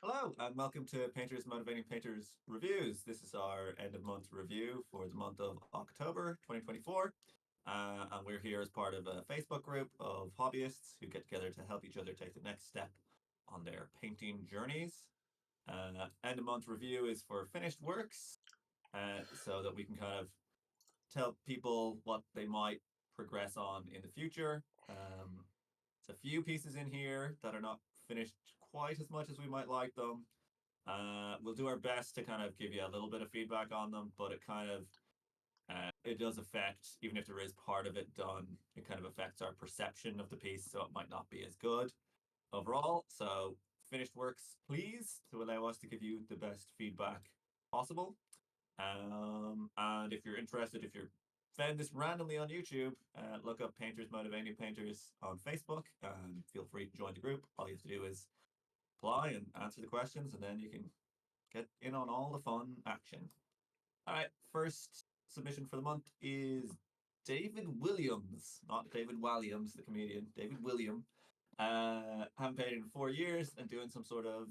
Hello, and welcome to Painters Motivating Painters Reviews. This is our end of month review for the month of October 2024. And we're here as part of a Facebook group of hobbyists who get together to help each other take the next step on their painting journeys. End of month review is for finished works, so that we can kind of tell people what they might progress on in the future. There's a few pieces in here that are not finished quite as much as we might like them. We'll do our best to kind of give you a little bit of feedback on them, but it does affect, even if there is part of it done, it kind of affects our perception of the piece, so it might not be as good overall. So finished works, please, to allow us to give you the best feedback possible. And if you're interested, if you're found this randomly on YouTube, look up Painters Motivating Painters on Facebook and feel free to join the group. All you have to do is apply and answer the questions, and then you can get in on all the fun action. All right, first submission for the month is David Williams, not David Walliams, the comedian. David William. Haven't painted in 4 years and doing some sort of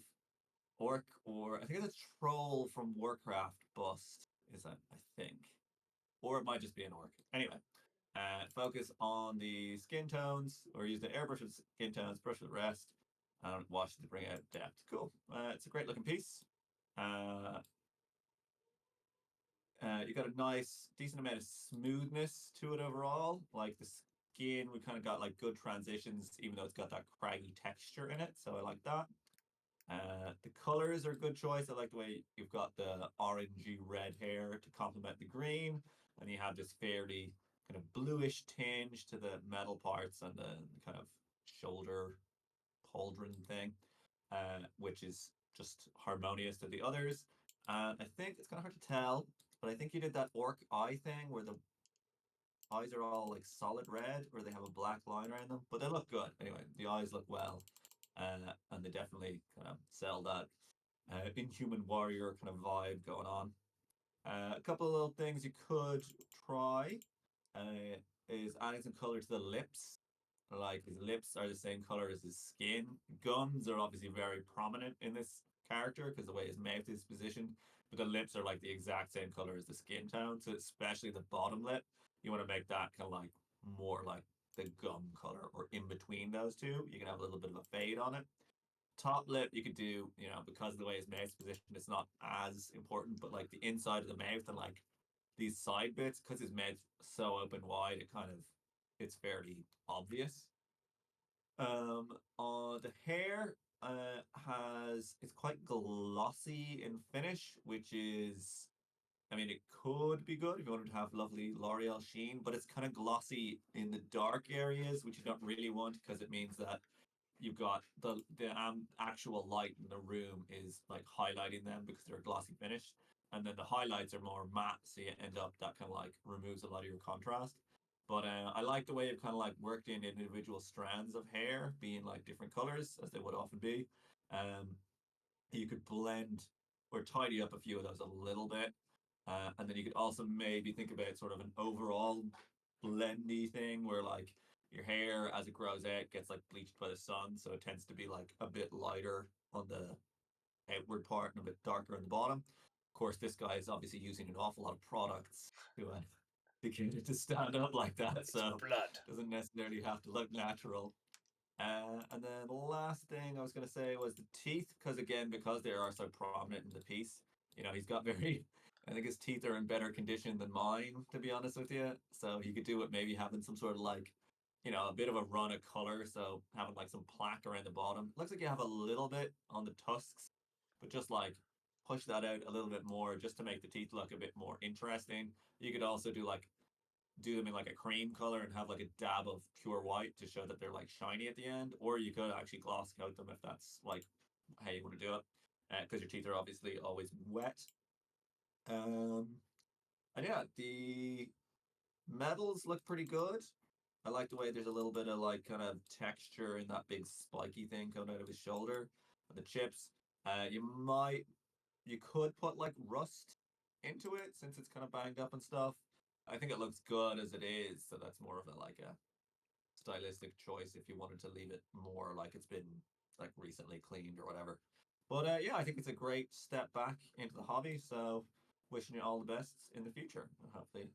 orc, or I think it's a troll from Warcraft bust, is that, I think. Or it might just be an orc. Anyway, focus on the skin tones, or use the airbrush with skin tones, brush with the rest, and wash to bring out depth. Cool. It's a great looking piece. You got a nice, decent amount of smoothness to it overall. Like the skin, we kind of got like good transitions, even though it's got that craggy texture in it. So I like that. The colors are a good choice. I like the way you've got the orangey red hair to complement the green, and you have this fairly kind of bluish tinge to the metal parts and the kind of shoulder pauldron thing, which is just harmonious to the others. And I think it's kind of hard to tell, but I think you did that orc eye thing where the eyes are all like solid red, or they have a black line around them, but they look good. Anyway, the eyes look well, and they definitely kind of sell that inhuman warrior kind of vibe going on. A couple of little things you could try is adding some color to the lips. Like his lips are the same color as his skin. Gums are obviously very prominent in this character because the way his mouth is positioned, but the lips are like the exact same color as the skin tone. So especially the bottom lip, you want to make that kind of like more like the gum color, or in between those two. You can have a little bit of a fade on it. Top lip, you could do, because of the way his mouth's positioned, it's not as important, but like the inside of the mouth and like these side bits, because his mouth's so open wide, it's fairly obvious. On the hair, it's quite glossy in finish, which is, I mean, it could be good if you wanted to have lovely L'Oreal sheen, but it's kind of glossy in the dark areas, which you don't really want, because it means that you've got the actual light in the room is like highlighting them because they're a glossy finish, and then the highlights are more matte, so you end up that kind of like removes a lot of your contrast. But I like the way you've kind of like worked in individual strands of hair being like different colors, as they would often be. Um, you could blend or tidy up a few of those a little bit, and then you could also maybe think about sort of an overall blendy thing where like your hair as it grows out gets like bleached by the sun, so it tends to be like a bit lighter on the outward part and a bit darker on the bottom. Of course, this guy is obviously using an awful lot of products to get it to stand up like that, It's so blood. doesn't necessarily have to look natural. And then the last thing I was going to say was the teeth, because they are so prominent in the piece, he's got very, I think his teeth are in better condition than mine, to be honest with you. So he could do it maybe having some sort of like, a bit of a run of color. So having like some plaque around the bottom. Looks like you have a little bit on the tusks, but just like push that out a little bit more just to make the teeth look a bit more interesting. You could also do them in like a cream color and have like a dab of pure white to show that they're like shiny at the end, or you could actually gloss coat them if that's like how you want to do it, because your teeth are obviously always wet. um and yeah, the metals look pretty good. I like the way there's a little bit of like kind of texture in that big spiky thing coming out of his shoulder, and the chips. You could put like rust into it since it's kind of banged up and stuff. I think it looks good as it is, so that's more of a stylistic choice if you wanted to leave it more like it's been like recently cleaned or whatever. But yeah, I think it's a great step back into the hobby. So wishing you all the best in the future. And hopefully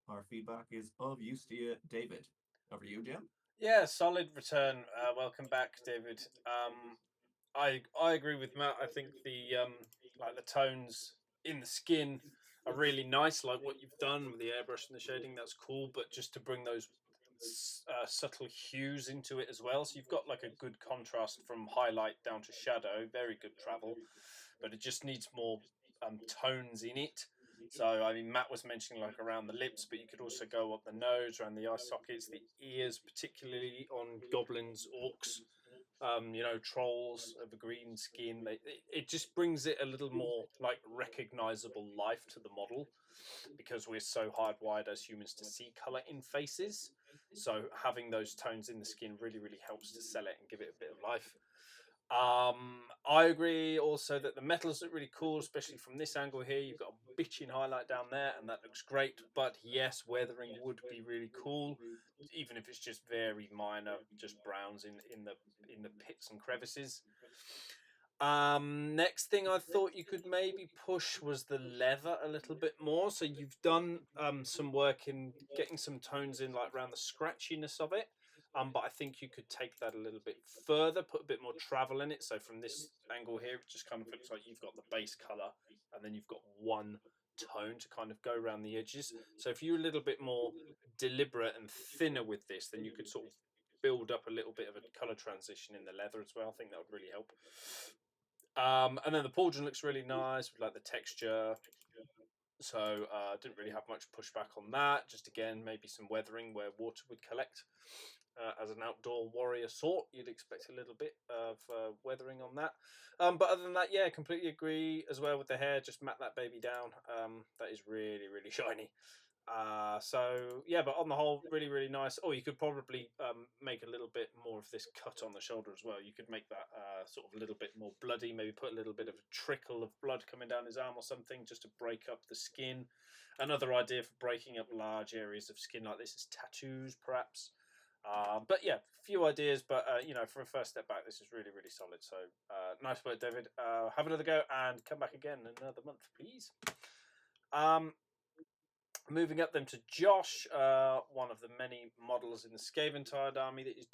our feedback is of use to you, David. Over to you, Jim. Yeah, solid return. Welcome back, David. I agree with Matt. I think the tones in the skin are really nice, like what you've done with the airbrush and the shading. That's cool, but just to bring those subtle hues into it as well, so you've got like a good contrast from highlight down to shadow. Very good travel, but it just needs more tones in it. So I mean, Matt was mentioning like around the lips, but you could also go up the nose, around the eye sockets, the ears, particularly on goblins, orcs, trolls of a green skin. It just brings it a little more like recognizable life to the model because we're so hardwired as humans to see color in faces. So having those tones in the skin really, really helps to sell it and give it a bit of life. I agree also that the metals look really cool, especially from this angle here. You've got a bitchin highlight down there, and that looks great. But yes, weathering would be really cool, even if it's just very minor, just browns in the pits and crevices. Next thing I thought you could maybe push was the leather a little bit more. So you've done some work in getting some tones in, like around the scratchiness of it. But I think you could take that a little bit further, put a bit more travel in it. So from this angle here, it just kind of looks like you've got the base color, and then you've got one tone to kind of go around the edges. So if you're a little bit more deliberate and thinner with this, then you could sort of build up a little bit of a color transition in the leather as well. I think that would really help. And then the pauldron looks really nice with like the texture. So didn't really have much pushback on that. Just again, maybe some weathering where water would collect. As an outdoor warrior sort, you'd expect a little bit of weathering on that. But other than that, yeah, completely agree as well with the hair. Just mat that baby down. That is really, really shiny. So yeah, but on the whole, really, really nice. Oh, you could probably make a little bit more of this cut on the shoulder as well. You could make that sort of a little bit more bloody. Maybe put a little bit of a trickle of blood coming down his arm or something, just to break up the skin. Another idea for breaking up large areas of skin like this is tattoos, perhaps. But yeah, few ideas, but for a first step back, this is really, really solid. So nice work, David. Have another go and come back again in another month, please. Um, Moving up then to Josh, one of the many models in the Skaventide army that is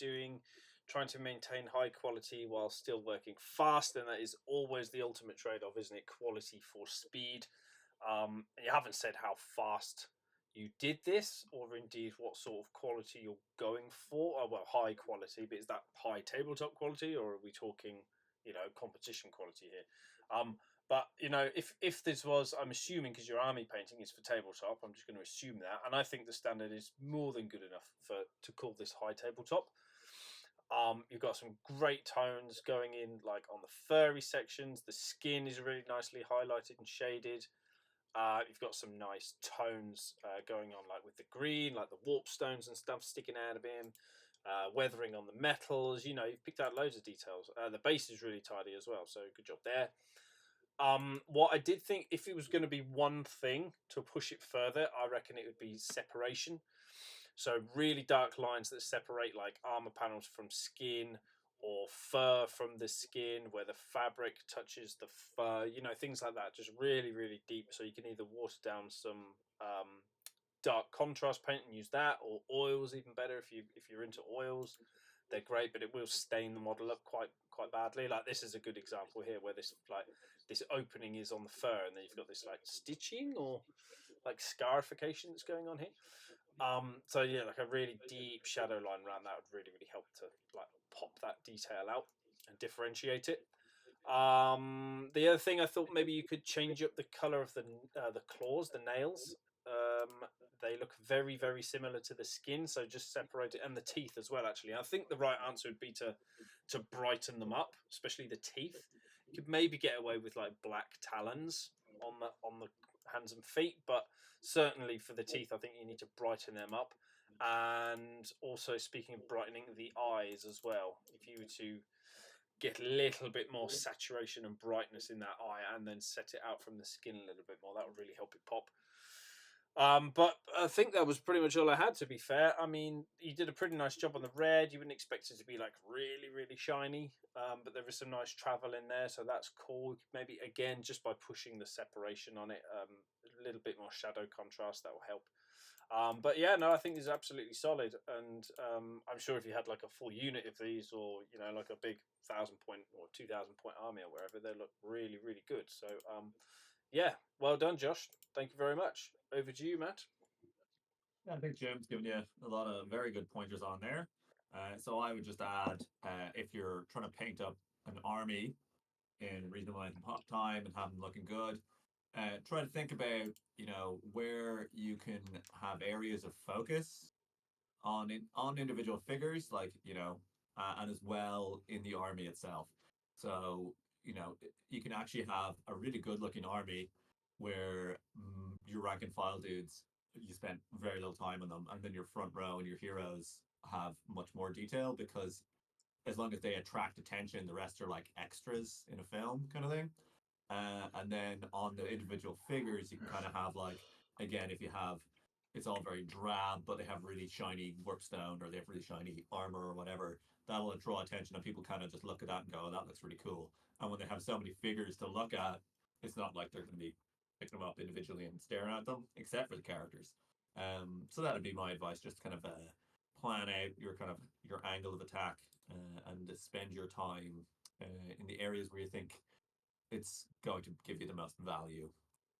trying to maintain high quality while still working fast, and that is always the ultimate trade-off, isn't it? Quality for speed. And you haven't said how fast you did this, or indeed what sort of quality you're going for. Oh, well, high quality, but is that high tabletop quality, or are we talking, competition quality here? But if this was, I'm assuming because your army painting is for tabletop, I'm just going to assume that, and I think the standard is more than good enough to call this high tabletop. You've got some great tones going in, like on the furry sections. The skin is really nicely highlighted and shaded. You've got some nice tones going on, like with the green, like the warp stones and stuff sticking out of him. Weathering on the metals, you've picked out loads of details. The base is really tidy as well, so good job there. What I did think, if it was going to be one thing to push it further, I reckon it would be separation. So really dark lines that separate like armor panels from skin or fur from the skin, where the fabric touches the fur, things like that. Just really, really deep. So you can either water down some dark contrast paint and use that, or oils even better if you're into oils. They're great, but it will stain the model up quite badly. Like this is a good example here, where this opening is on the fur, and then you've got this like stitching or like scarification that's going on here. So yeah, like a really deep shadow line around that would really, really help to like pop that detail out and differentiate it. The other thing I thought maybe you could change up the color of the claws, the nails. They look very, very similar to the skin, so just separate it, and the teeth as well. Actually, I think the right answer would be to brighten them up, especially the teeth. You could maybe get away with like black talons on the hands and feet, but certainly for the teeth, I think you need to brighten them up. And also, speaking of brightening, the eyes as well. If you were to get a little bit more saturation and brightness in that eye, and then set it out from the skin a little bit more, that would really help it pop. But I think that was pretty much all I had. To be fair, I mean, you did a pretty nice job on the red. You wouldn't expect it to be like really, really shiny, but there was some nice travel in there, so that's cool. Maybe again, just by pushing the separation on it, a little bit more shadow contrast that will help. But yeah, no, I think it's absolutely solid, and I'm sure if you had like a full unit of these, or like a big 1,000 point or 2,000 point army or wherever, they look really, really good. So yeah, well done, Josh. Thank you very much. Over to you, Matt. Yeah, I think Jim's given you a lot of very good pointers on there. So I would just add, if you're trying to paint up an army in a reasonable amount of time and have them looking good, try to think about, where you can have areas of focus on individual figures, like and as well in the army itself. So you can actually have a really good looking army where your rank and file dudes, you spent very little time on them, and then your front row and your heroes have much more detail, because as long as they attract attention, the rest are like extras in a film kind of thing. And then on the individual figures, you can kind of have like, again, if you have, it's all very drab, but they have really shiny workstone or they have really shiny armor or whatever, that'll draw attention and people kind of just look at that and go, oh, that looks really cool. And when they have so many figures to look at, it's not like they're going to be picking them up individually and staring at them, except for the characters. So that'd be my advice, just kind of plan out your kind of your angle of attack, and spend your time in the areas where you think it's going to give you the most value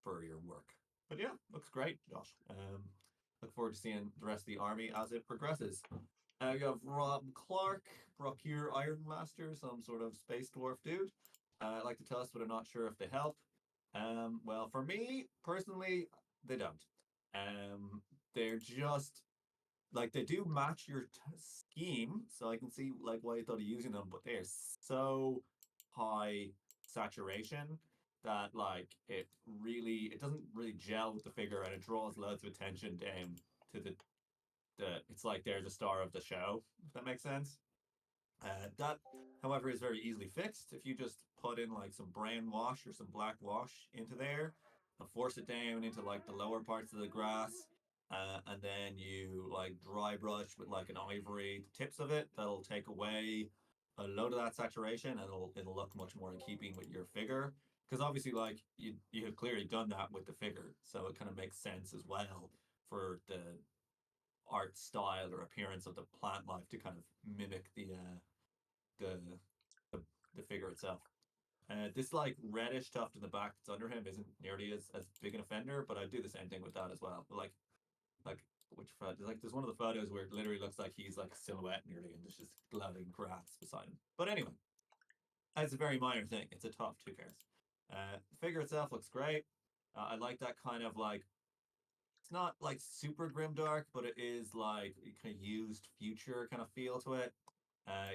for your work. But yeah, looks great, Josh. Look forward to seeing the rest of the army as it progresses. You have Rob Clark, Brocure Iron Master, some sort of space dwarf dude. Like to tell us, but I'm not sure if they help. Well, for me personally, they don't. They're just like they do match your scheme, so I can see like why you thought of using them, but they're so high saturation that like it doesn't really gel with the figure, and it draws loads of attention down to the it's like they're the star of the show, if that makes sense. That, however, is very easily fixed if you just put in like some brown wash or some black wash into there and force it down into like the lower parts of the grass. And then you like dry brush with like an ivory the tips of it. That'll take away a load of that saturation, and it'll look much more in keeping with your figure. Because obviously, like you have clearly done that with the figure, so it kind of makes sense as well for the art style or appearance of the plant life to kind of mimic the the, the figure itself. This like reddish tuft in the back that's under him isn't nearly as big an offender, but I do the same thing with that as well. But like which photo? Like there's one of the photos where it literally looks like he's like a silhouette nearly, and there's just glowing grass beside him. But anyway, it's a very minor thing. It's a tuft. Who cares? The figure itself looks great. I like that kind of like it's not like super grim dark, but it is like kind of used future kind of feel to it.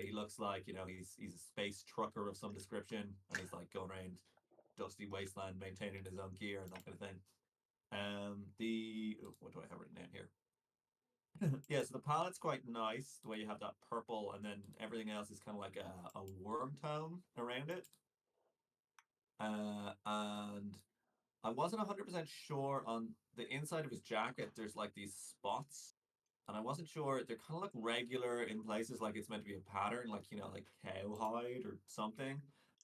He looks like he's a space trucker of some description, and he's like going around dusty wasteland maintaining his own gear and that kind of thing. The what do I have written down here? Yeah, so the palette's quite nice. The way you have that purple, and then everything else is kind of like a warm tone around it. And I wasn't 100% sure on the inside of his jacket. There's like these spots, and I wasn't sure. They kind of look regular in places, like it's meant to be a pattern, like like cowhide or something.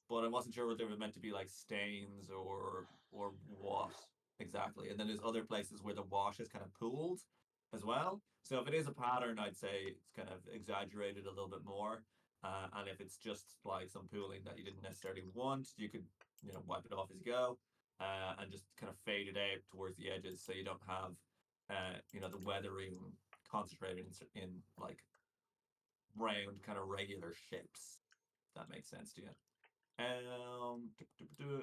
But I wasn't sure whether they were meant to be like stains or what exactly. And then there's other places where the wash is kind of pooled as well. So if it is a pattern, I'd say it's kind of exaggerated a little bit more. And if it's just like some pooling that you didn't necessarily want, you could wipe it off as you go, and just kind of fade it out towards the edges, so you don't have the weathering concentrated in like round kind of regular shapes. If that makes sense to you.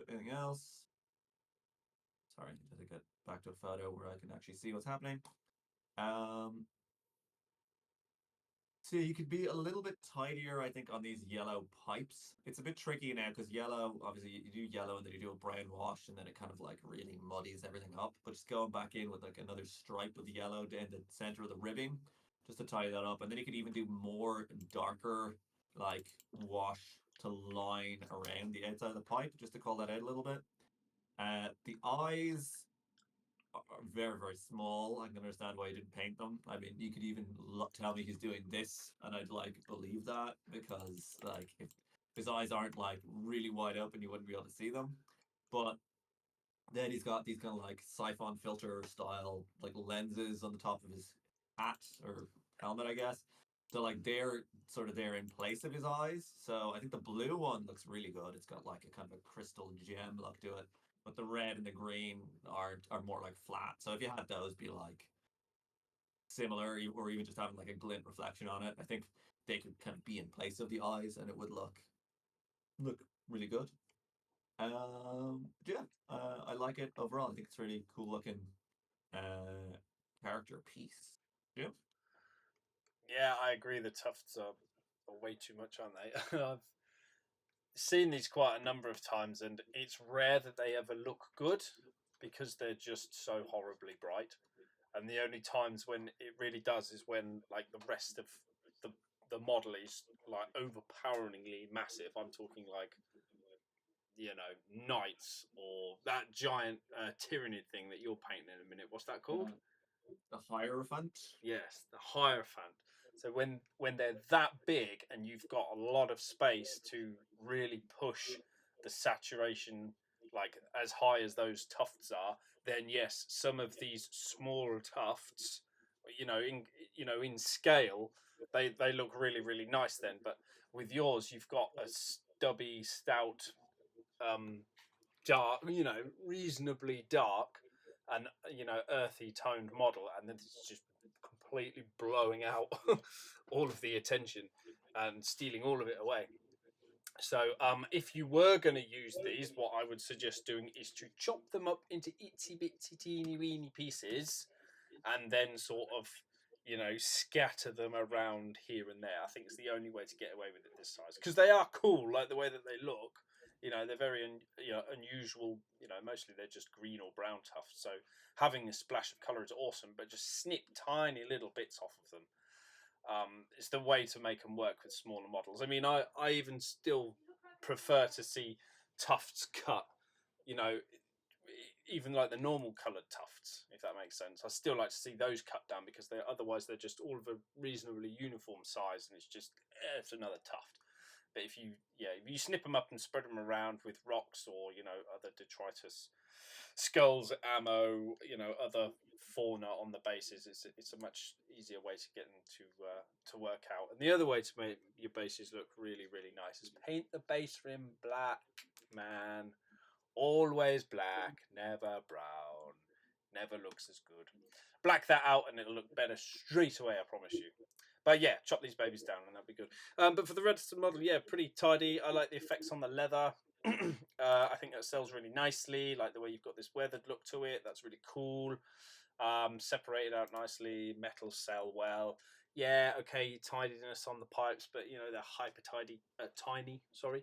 Anything else? Sorry, I have to get back to a photo where I can actually see what's happening. Um, So you could be a little bit tidier, I think, on these yellow pipes. It's a bit tricky now because yellow, obviously, you do yellow and then you do a brown wash, and then it kind of like really muddies everything up. But just going back in with like another stripe of yellow down the center of the ribbing, just to tidy that up. And then you could even do more darker like wash to line around the outside of the pipe, just to call that out a little bit. The eyes, are very, very small. I can understand why you didn't paint them. I mean, you could even tell me he's doing this, and I'd like believe that because like if his eyes aren't like really wide open, you wouldn't be able to see them. But then he's got these kind of like siphon filter style like lenses on the top of his hat or helmet, I guess. So like they're sort of there in place of his eyes. So I think the blue one looks really good. It's got like a kind of a crystal gem look to it. But the red and the green are more like flat. So if you had those be like similar or even just having like a glint reflection on it, I think they could kind of be in place of the eyes and it would look really good. Yeah, I like it overall. I think it's really cool looking character piece. Yeah. Yeah, I agree. The tufts are way too much, aren't they? I've seen these quite a number of times, and it's rare that they ever look good because they're just so horribly bright. And the only times when it really does is when like the rest of the the model is like overpoweringly massive. I'm talking like, you know, knights or that giant tyrannid thing that you're painting in a minute. What's that called? The Hierophant. Yes, the Hierophant. So when they're that big and you've got a lot of space to really push the saturation like as high as those tufts are, then yes, some of these smaller tufts, you know, in scale, they look really nice then. But with yours, you've got a stubby, stout, um, dark, you know, reasonably dark and earthy toned model, and then it's just completely blowing out all of the attention and stealing all of it away. So, if you were going to use these, what I would suggest doing is to chop them up into itsy bitsy teeny weeny pieces and then sort of scatter them around here and there. I think it's the only way to get away with it this size because they are cool, like the way that they look. They're very unusual. Mostly they're just green or brown tufts. So having a splash of color is awesome, but just snip tiny little bits off of them. It's the way to make them work with smaller models. I mean, I even still prefer to see tufts cut. You know, even like the normal coloured tufts, if that makes sense. I still like to see those cut down because they're just all of a reasonably uniform size, and it's another tuft. But if you snip them up and spread them around with rocks or other detritus, skulls, ammo, other fauna on the bases, it's a much easier way to get them to work out. And the other way to make your bases look really nice is paint the base rim black, man. Always black, never brown. Never looks as good. Black that out and it'll look better straight away, I promise you. But yeah, chop these babies down and that'll be good. But for the registered model, yeah, pretty tidy. I like the effects on the leather. I think that sells really nicely. Like the way you've got this weathered look to it. That's really cool. Separated out nicely. Metals sell well. Yeah, okay, tidiness on the pipes, but they're hyper tiny. Sorry,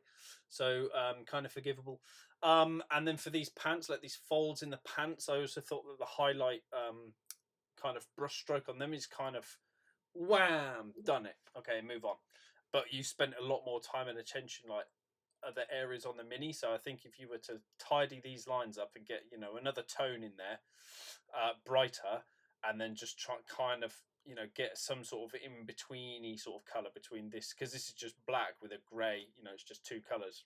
so kind of forgivable. And then for these pants, like these folds in the pants, I also thought that the highlight kind of brush stroke on them is kind of wham, done it. Okay, move on. But you spent a lot more time and attention like other areas on the mini. So I think if you were to tidy these lines up and get another tone in there, brighter, and then just try kind of get some sort of in betweeny sort of color between this, because this is just black with a gray. It's just two colors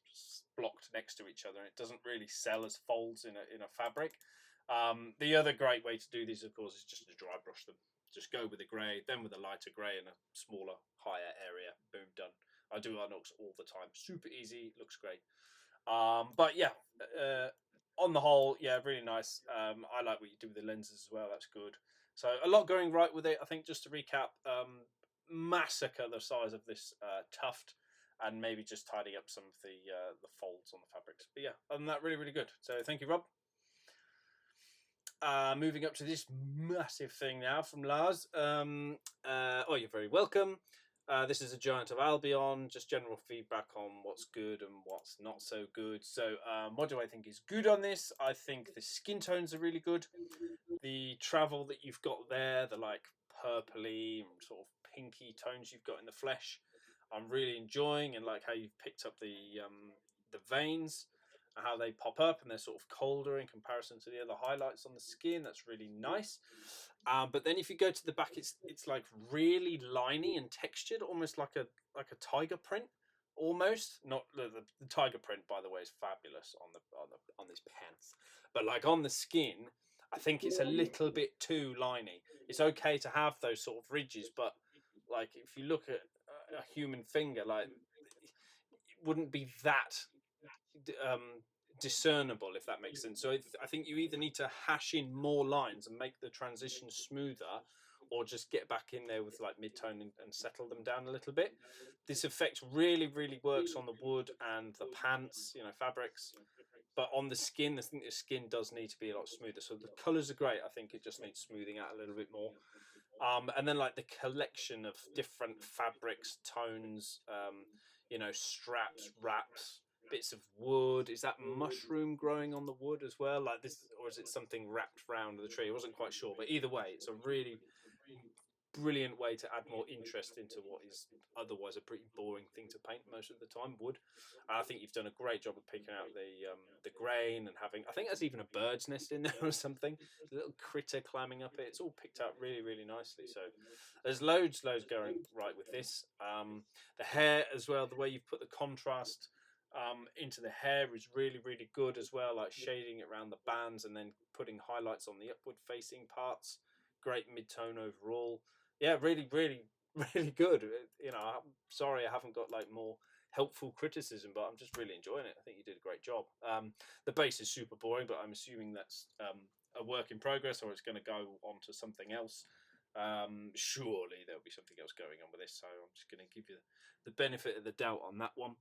blocked next to each other, and it doesn't really sell as folds in a fabric. The other great way to do these, of course, is just to dry brush them. Just go with a grey, then with a lighter grey and a smaller, higher area. Boom, done. I do Inox all the time. Super easy, looks great. But yeah, on the whole, yeah, really nice. I like what you do with the lenses as well. That's good. So a lot going right with it. I think just to recap, massacre the size of this tuft, and maybe just tidy up some of the folds on the fabrics. But yeah, other than that, really good. So thank you, Rob. Moving up to this massive thing now from Lars. Oh, you're very welcome. This is a Giant of Albion, just general feedback on what's good and what's not so good. So, what do I think is good on this? I think the skin tones are really good. The travel that you've got there, the like purpley and sort of pinky tones you've got in the flesh, I'm really enjoying, and like how you've picked up the veins. and how they pop up, and they're sort of colder in comparison to the other highlights on the skin. That's really nice. But then if you go to the back, it's like really liney and textured, almost like a tiger print. Almost not the tiger print, by the way, is fabulous on these pants, but like on the skin, I think it's a little bit too liney. It's okay to have those sort of ridges, but like if you look at a human finger, like it wouldn't be that um, discernible, if that makes sense. So I think you either need to hash in more lines and make the transition smoother, or just get back in there with like mid-tone and settle them down a little bit. This effect really, really works on the wood and the pants, fabrics. But on the skin, I think the skin does need to be a lot smoother. So the colours are great. I think it just needs smoothing out a little bit more. And then like the collection of different fabrics, tones, straps, wraps, bits of wood. Is that mushroom growing on the wood as well, like this, or is it something wrapped around the tree? I wasn't quite sure, but either way, it's a really brilliant way to add more interest into what is otherwise a pretty boring thing to paint most of the time, wood. I think you've done a great job of picking out the grain and having, I think there's even a bird's nest in there or something, a little critter climbing up it. It's all picked out really, really nicely. So there's loads going right with this. The hair as well, the way you've put the contrast into the hair is really, really good as well, like shading it around the bands and then putting highlights on the upward facing parts. Great mid-tone overall. Yeah, really, really, really good. I'm sorry I haven't got like more helpful criticism, but I'm just really enjoying it. I think you did a great job. The base is super boring, but I'm assuming that's a work in progress, or it's going to go on to something else. Surely there'll be something else going on with this, so I'm just going to give you the benefit of the doubt on that one.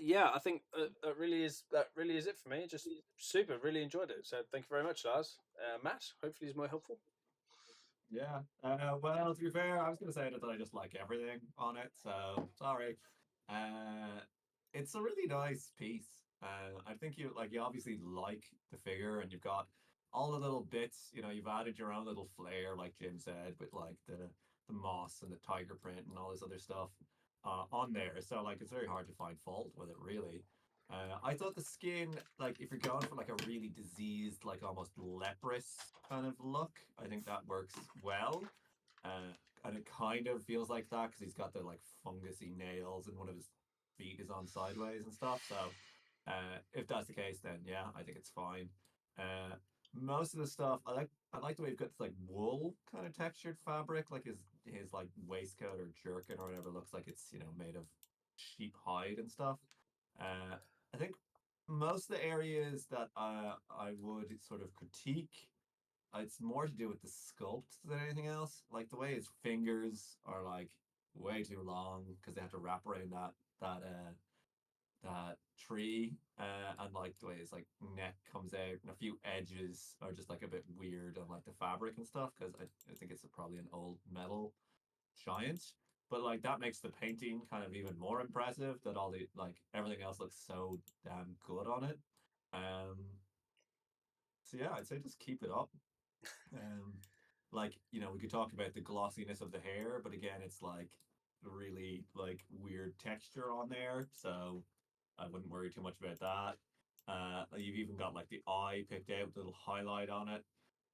Yeah, I think that really is it for me. Just super, really enjoyed it. So thank you very much, Lars. Matt, hopefully it's more helpful. Yeah. Well, to be fair, I was going to say that I just like everything on it, so sorry. Uh, it's a really nice piece. I think you obviously like the figure, and you've got all the little bits. You've added your own little flair, like Jim said, with like the moss and the tiger print and all this other stuff on there. So like, it's very hard to find fault with it, really. I thought the skin, like if you're going for like a really diseased, like almost leprous kind of look, I think that works well. Uh, and it kind of feels like that because he's got the like fungusy nails and one of his feet is on sideways and stuff. So if that's the case, then yeah, I think it's fine. Uh, Most of the stuff I like the way he's got this like wool kind of textured fabric, like his like waistcoat or jerkin or whatever looks like it's made of sheep hide and stuff. Uh, I think most of the areas that I would sort of critique, it's more to do with the sculpt than anything else. Like the way his fingers are like way too long because they have to wrap around that tree, and like the way his like neck comes out and a few edges are just like a bit weird on like the fabric and stuff because I think it's probably an old metal giant. But like that makes the painting kind of even more impressive that all the like everything else looks so damn good on it. Um so yeah, I'd say just keep it up. Um like, we could talk about the glossiness of the hair, but again, it's like really like weird texture on there. So I wouldn't worry too much about that. You've even got like the eye picked out with a little highlight on it.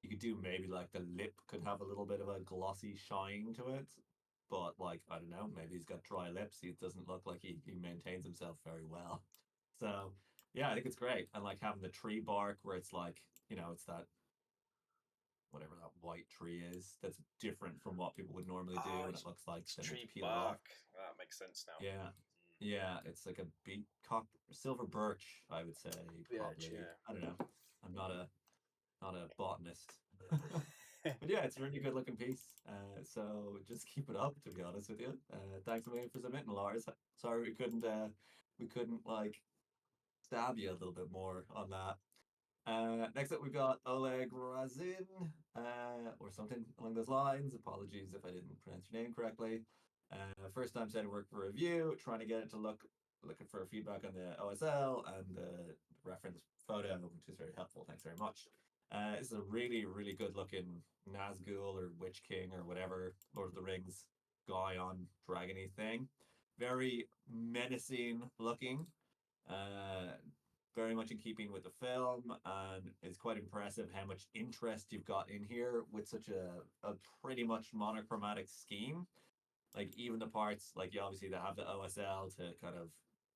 You could do maybe like the lip could have a little bit of a glossy shine to it. But like, I don't know, maybe he's got dry lips. He doesn't look like he maintains himself very well. So yeah, I think it's great. And like having the tree bark where it's like, it's that whatever that white tree is that's different from what people would normally do, Oh, and it looks like it's they meant to tree peel it off. bark. That makes sense now. Yeah. Yeah, it's like a beet cock silver birch, I would say, Birch, probably. yeah. I don't know. I'm not a botanist. But yeah, it's a really good looking piece. So just keep it up, to be honest with you. Thanks a million for submitting, Lars. Sorry we couldn't like stab you a little bit more on that. Next up, we've got Oleg Razin, or something along those lines. Apologies if I didn't pronounce your name correctly. First time sending work for review, trying to get it to looking for feedback on the OSL and the reference photo, which is very helpful. Thanks very much. This is a really, really good looking Nazgul or Witch King or whatever Lord of the Rings guy on dragony thing. Very menacing looking. Uh, very much in keeping with the film, and it's quite impressive how much interest you've got in here with such a pretty much monochromatic scheme. Like even the parts, like you obviously they have the OSL to kind of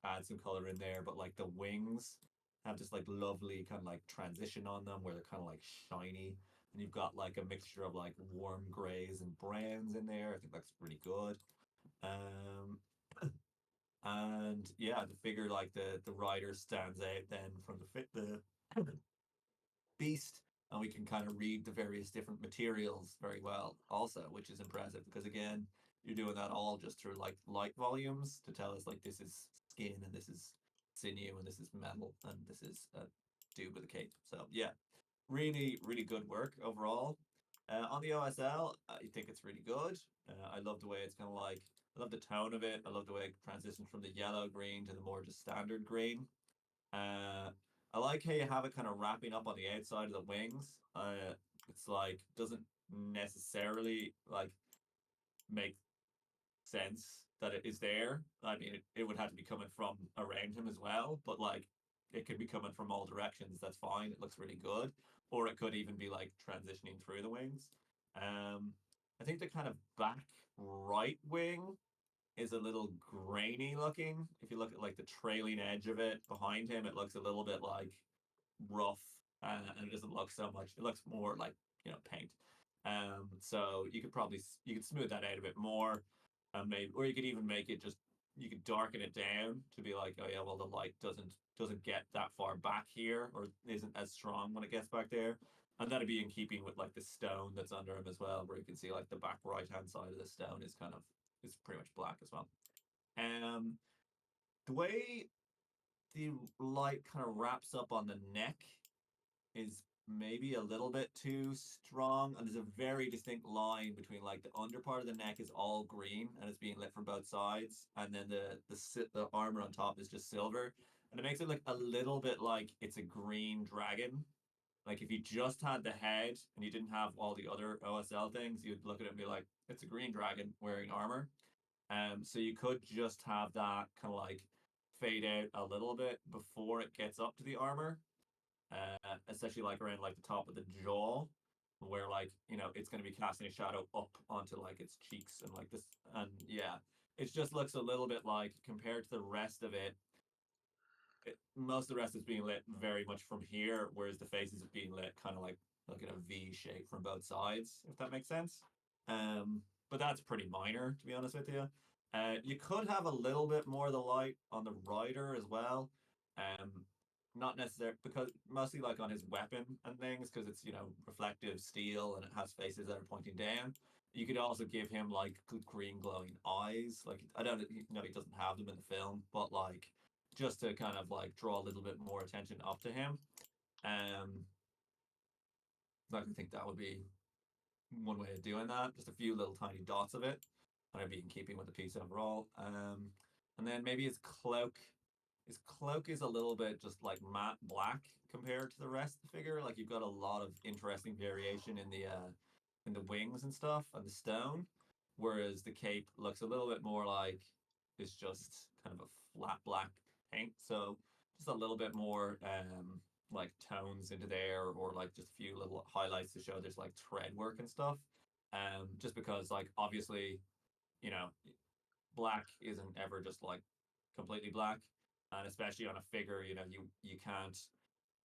add some color in there, but like the wings have this like lovely kind of like transition on them where they're kind of like shiny, and you've got like a mixture of like warm grays and browns in there. I think that's pretty good. Um, and yeah, the figure like the rider stands out then from the beast, and we can kind of read the various different materials very well also, which is impressive because again, you're doing that all just through like light volumes to tell us like this is skin and this is sinew and this is metal and this is a dude with a cape. So yeah, really really good work overall. On the OSL, I think it's really good. I love the way it's kind of like, I love the tone of it. I love the way it transitions from the yellow green to the more just standard green. uh, I like how you have it kind of wrapping up on the outside of the wings. It's like doesn't necessarily like make sense that it is there. I mean, it would have to be coming from around him as well, but like it could be coming from all directions. That's fine. It looks really good. Or it could even be like transitioning through the wings. Um, I think the kind of back right wing is a little grainy looking. If you look at like the trailing edge of it behind him, it looks a little bit like rough, and it doesn't look so much. It looks more like paint. So you could probably you could smooth that out a bit more, maybe, or you could even make it just you could darken it down to be like, oh yeah, well the light doesn't get that far back here or isn't as strong when it gets back there. And that'd be in keeping with like the stone that's under him as well, where you can see like the back right hand side of the stone is kind of is pretty much black as well. Um, the way the light kind of wraps up on the neck is maybe a little bit too strong, and there's a very distinct line between like the under part of the neck is all green and it's being lit from both sides, and then the armor on top is just silver, and it makes it look a little bit like it's a green dragon. Like if you just had the head and you didn't have all the other OSL things, you'd look at it and be like, it's a green dragon wearing armor. So you could just have that kind of like fade out a little bit before it gets up to the armor, especially like around like the top of the jaw, where like it's going to be casting a shadow up onto like its cheeks and like this, and yeah, it just looks a little bit like compared to the rest of it. Most of the rest is being lit very much from here, whereas the faces are being lit kind of like in a V shape from both sides, if that makes sense. But that's pretty minor, to be honest with you. You could have a little bit more of the light on the rider as well. Um, Not necessarily because mostly like on his weapon and things, because it's reflective steel and it has faces that are pointing down. You could also give him like good green glowing eyes. Like I don't know, he doesn't have them in the film, but like just to kind of like draw a little bit more attention up to him. Um, like I think that would be one way of doing that. Just a few little tiny dots of it, and I'd be in keeping with the piece overall. And then maybe his cloak. His cloak is a little bit just like matte black compared to the rest of the figure. Like you've got a lot of interesting variation in the wings and stuff and the stone, whereas the cape looks a little bit more like it's just kind of a flat black paint. So just a little bit more like tones into there, or like just a few little highlights to show there's like thread work and stuff. Just because like obviously, you know, black isn't ever just like completely black, and especially on a figure, you can't.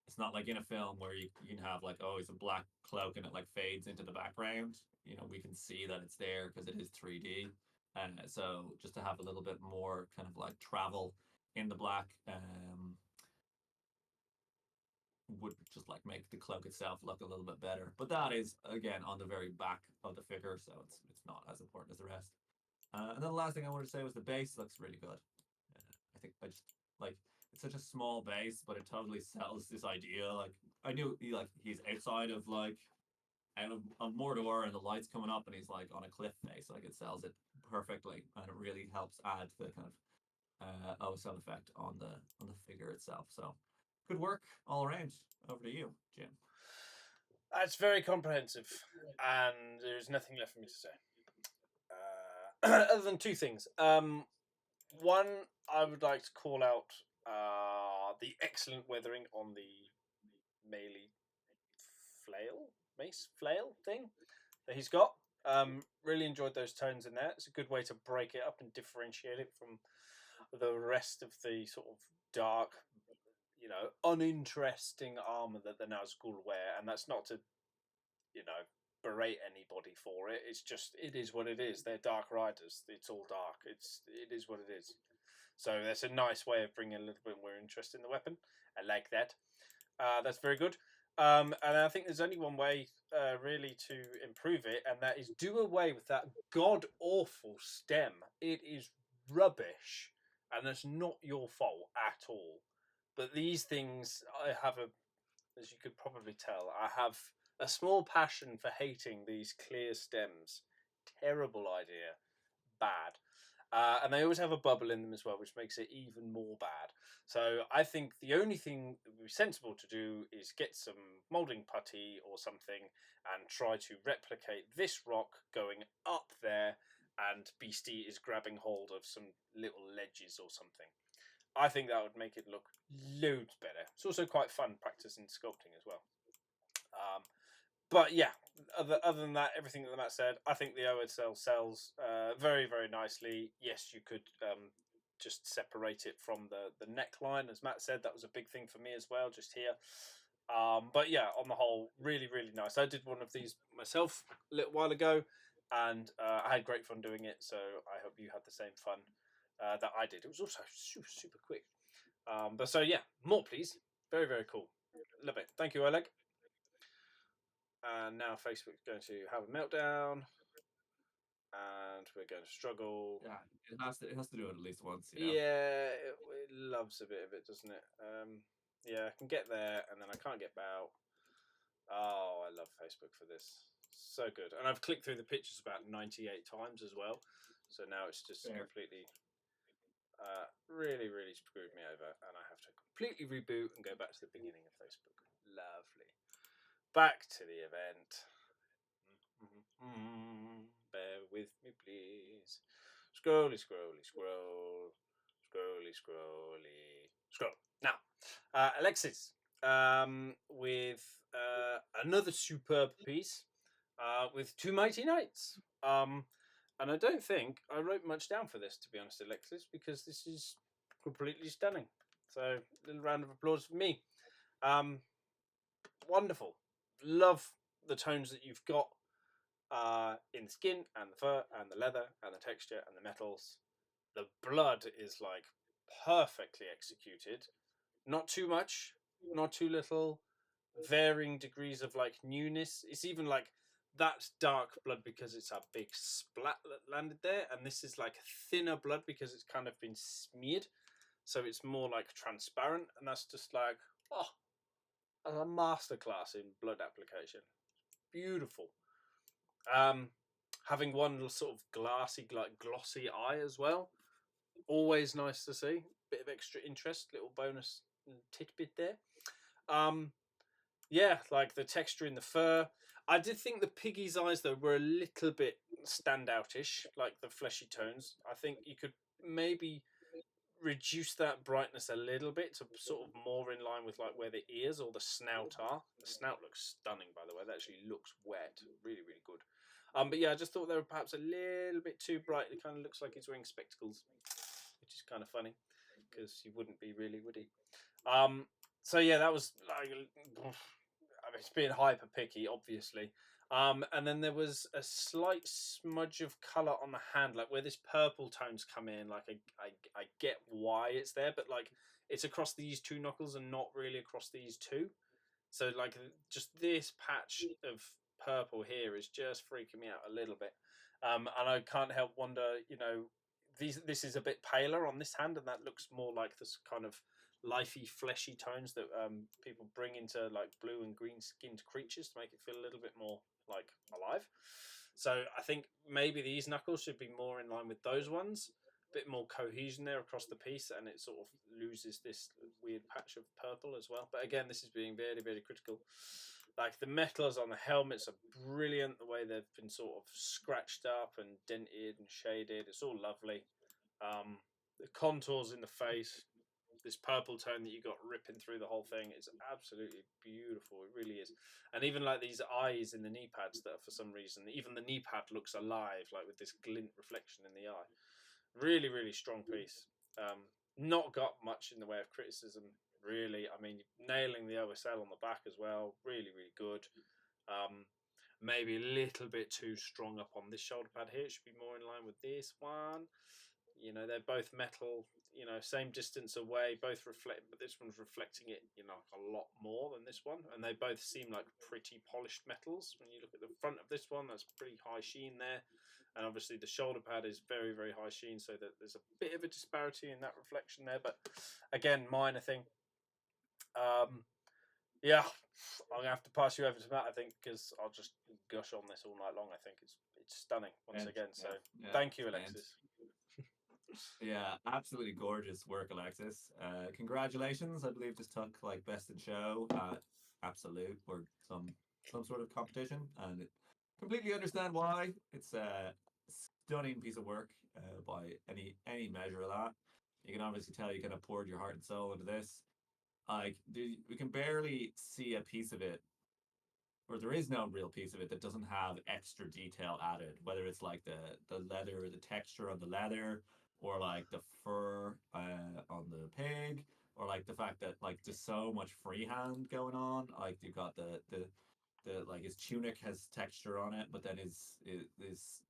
It's not like in a film where you can have like, oh, it's a black cloak and it like fades into the background. We can see that it's there because it is 3D, and so just to have a little bit more kind of like travel in the black, would just like make the cloak itself look a little bit better. But that is again on the very back of the figure, so it's not as important as the rest. And then the last thing I wanted to say was the base looks really good. I think I just like it's such a small base, but it totally sells this idea. Like I knew he's outside of like out of Mordor and the lights coming up, and he's like on a cliff face. Like it sells it perfectly, and it really helps add to the kind of OSL effect on the figure itself. So good work all around. Over to you, Jim. That's very comprehensive, and there's nothing left for me to say. Other than two things. One, I would like to call out the excellent weathering on the melee mace flail thing that he's got. Really enjoyed those tones in there. It's a good way to break it up and differentiate it from the rest of the sort of dark, uninteresting armor that the Nazgul wear. And that's not to, berate anybody for it. It's just, it is what it is. They're dark riders. It's all dark. It is what it is. So that's a nice way of bringing a little bit more interest in the weapon. I like that. That's very good. And I think there's only one way really to improve it, and that is do away with that god awful stem. It is rubbish, and it's not your fault at all. But these things, as you could probably tell, I have a small passion for hating these clear stems. Terrible idea. Bad. And they always have a bubble in them as well, which makes it even more bad. So I think the only thing that would be sensible to do is get some moulding putty or something and try to replicate this rock going up there, and Beastie is grabbing hold of some little ledges or something. I think that would make it look loads better. It's also quite fun practicing sculpting as well. But yeah, other than that, everything that Matt said, I think the OSL sells very, very nicely. Yes, you could just separate it from the neckline. As Matt said, that was a big thing for me as well, just here. But yeah, on the whole, really, really nice. I did one of these myself a little while ago, and I had great fun doing it, so I hope you had the same fun that I did. It was also super, super quick. But so yeah, more please. Very, very cool. Love it. Thank you, Oleg. And now Facebook's going to have a meltdown, and we're going to struggle. Yeah, it has to do it at least once. Yeah, it loves a bit of it, doesn't it? Yeah, I can get there, and then I can't get out. Oh, I love Facebook for this. So good. And I've clicked through the pictures about 98 times as well. So now it's just completely, really, really screwed me over, and I have to completely reboot and go back to the beginning of Facebook. Lovely. Back to the event. Bear with me, please. Scrolly, scrolly, scroll. Scrolly, scrolly, scroll. Now, Alexis, with another superb piece with two mighty knights. And I don't think I wrote much down for this, to be honest, Alexis, because this is completely stunning. So, a little round of applause for me. Wonderful. Love the tones that you've got in the skin and the fur and the leather and the texture and the metals. The blood is like perfectly executed. Not too much, not too little. Varying degrees of like newness. It's even like that's dark blood because it's a big splat that landed there, and this is like thinner blood because it's kind of been smeared, so it's more like transparent, and that's just like a masterclass in blood application. Beautiful. Having one sort of glassy, like glossy eye as well. Always nice to see. Bit of extra interest, little bonus tidbit there. Yeah, like the texture in the fur. I did think the piggy's eyes though were a little bit standoutish, like the fleshy tones. I think you could maybe reduce that brightness a little bit to sort of more in line with like where the ears or the snout are. The snout looks stunning, by the way. That actually looks wet. Really, really good. But yeah, I just thought they were perhaps a little bit too bright. It kind of looks like he's wearing spectacles, which is kind of funny because he wouldn't be really, would he? So yeah, that was like, I mean, it's being hyper picky, obviously. And then there was a slight smudge of colour on the hand, like where this purple tones come in. Like I get why it's there, but like it's across these two knuckles and not really across these two. So like just this patch of purple here is just freaking me out a little bit. And I can't help wonder, this is a bit paler on this hand, and that looks more like this kind of lifey, fleshy tones that people bring into like blue and green skinned creatures to make it feel a little bit more like alive. So I think maybe these knuckles should be more in line with those ones. A bit more cohesion there across the piece, and it sort of loses this weird patch of purple as well. But again, this is being very, very critical. Like the metals on the helmets are brilliant. The way they've been sort of scratched up and dented and shaded, it's all lovely. The contours in the face, this purple tone that you got ripping through the whole thing is absolutely beautiful. It really is. And even like these eyes in the knee pads that are, for some reason, even the knee pad looks alive, like with this glint reflection in the eye. Really, really strong piece. Not got much in the way of criticism, really. I mean, nailing the OSL on the back as well. Really, really good. Maybe a little bit too strong up on this shoulder pad here. It should be more in line with this one. You know, they're both metal, you know, same distance away, both reflect, but this one's reflecting it, you know, a lot more than this one. And they both seem like pretty polished metals. When you look at the front of this one, that's pretty high sheen there. And obviously the shoulder pad is very, very high sheen, so that there's a bit of a disparity in that reflection there. But again, minor thing. Yeah, I'm gonna have to pass you over to Matt, I think, because I'll just gush on this all night long. I think it's stunning once again. So thank you, Alexis. Yeah, absolutely gorgeous work, Alexis. Congratulations. I believe this took like best in show at Absolute or some sort of competition, and completely understand why. It's a stunning piece of work by any measure of that. You can obviously tell you kind of poured your heart and soul into this. Like we can barely see a piece of it, or there is no real piece of it that doesn't have extra detail added, whether it's like the leather, the texture of the leather, or like the fur on the pig, or like the fact that like there's so much freehand going on. Like you've got the like his tunic has texture on it, but then his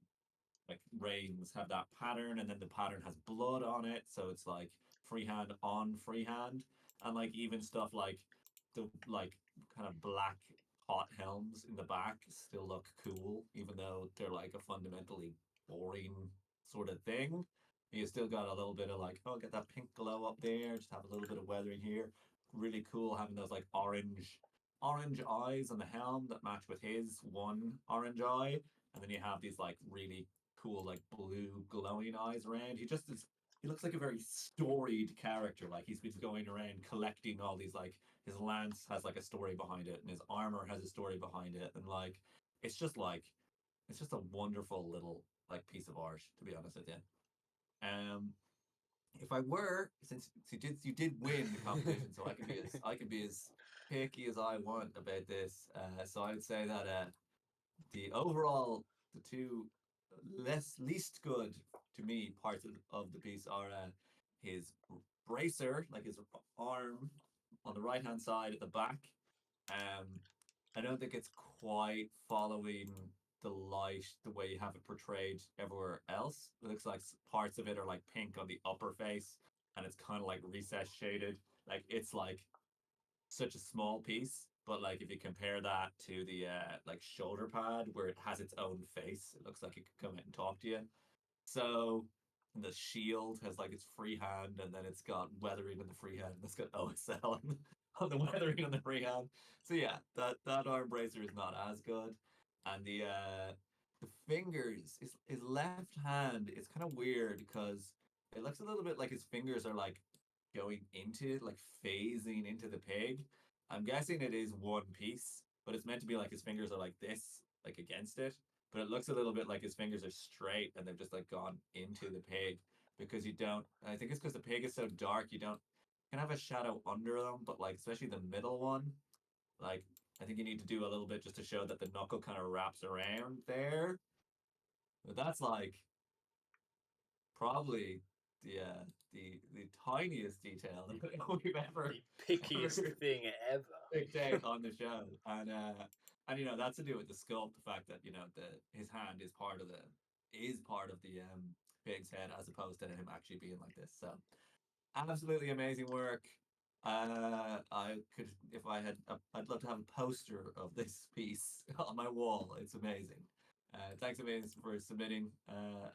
like reins have that pattern, and then the pattern has blood on it, so it's like freehand on freehand, and like even stuff like the like kind of black hot helms in the back still look cool, even though they're like a fundamentally boring sort of thing. You still got a little bit of like, oh, get that pink glow up there, just have a little bit of weathering here. Really cool having those like orange eyes on the helm that match with his one orange eye, and then you have these like really cool like blue glowing eyes around. He just is. He looks like a very storied character. Like he's been going around collecting all these like his lance has like a story behind it, and his armor has a story behind it, and like it's just a wonderful little like piece of art, to be honest with you. Um, if I were, since you did win the competition, so I can be as picky as I want about this. So I would say that the overall the two least good to me parts of the piece are his bracer, like his arm on the right hand side at the back. Um, I don't think it's quite following the light the way you have it portrayed everywhere else. It looks like parts of it are like pink on the upper face, and it's kind of like recess shaded. Like it's like such a small piece, but like if you compare that to the like shoulder pad where it has its own face, it looks like it could come out and talk to you. So the shield has like its freehand, and then it's got weathering in the freehand, and it's got OSL on the weathering on the freehand. So yeah, that arm bracer is not as good, and the fingers, his left hand is kind of weird because it looks a little bit like his fingers are like going into like phasing into the pig. I'm guessing it is one piece, but it's meant to be like his fingers are like this, like against it. But it looks a little bit like his fingers are straight and they've just like gone into the pig because you don't. I think it's because the pig is so dark. You can have a shadow under them, but like especially the middle one, like I think you need to do a little bit just to show that the knuckle kind of wraps around there. But that's like probably the tiniest detail that we've ever The pickiest thing ever. picked out on the show, and you know that's to do with the sculpt, the fact that you know the his hand is part of the pig's head as opposed to him actually being like this. So absolutely amazing work. I could, if I had, I'd love to have a poster of this piece on my wall. It's amazing. Thanks amazing for submitting,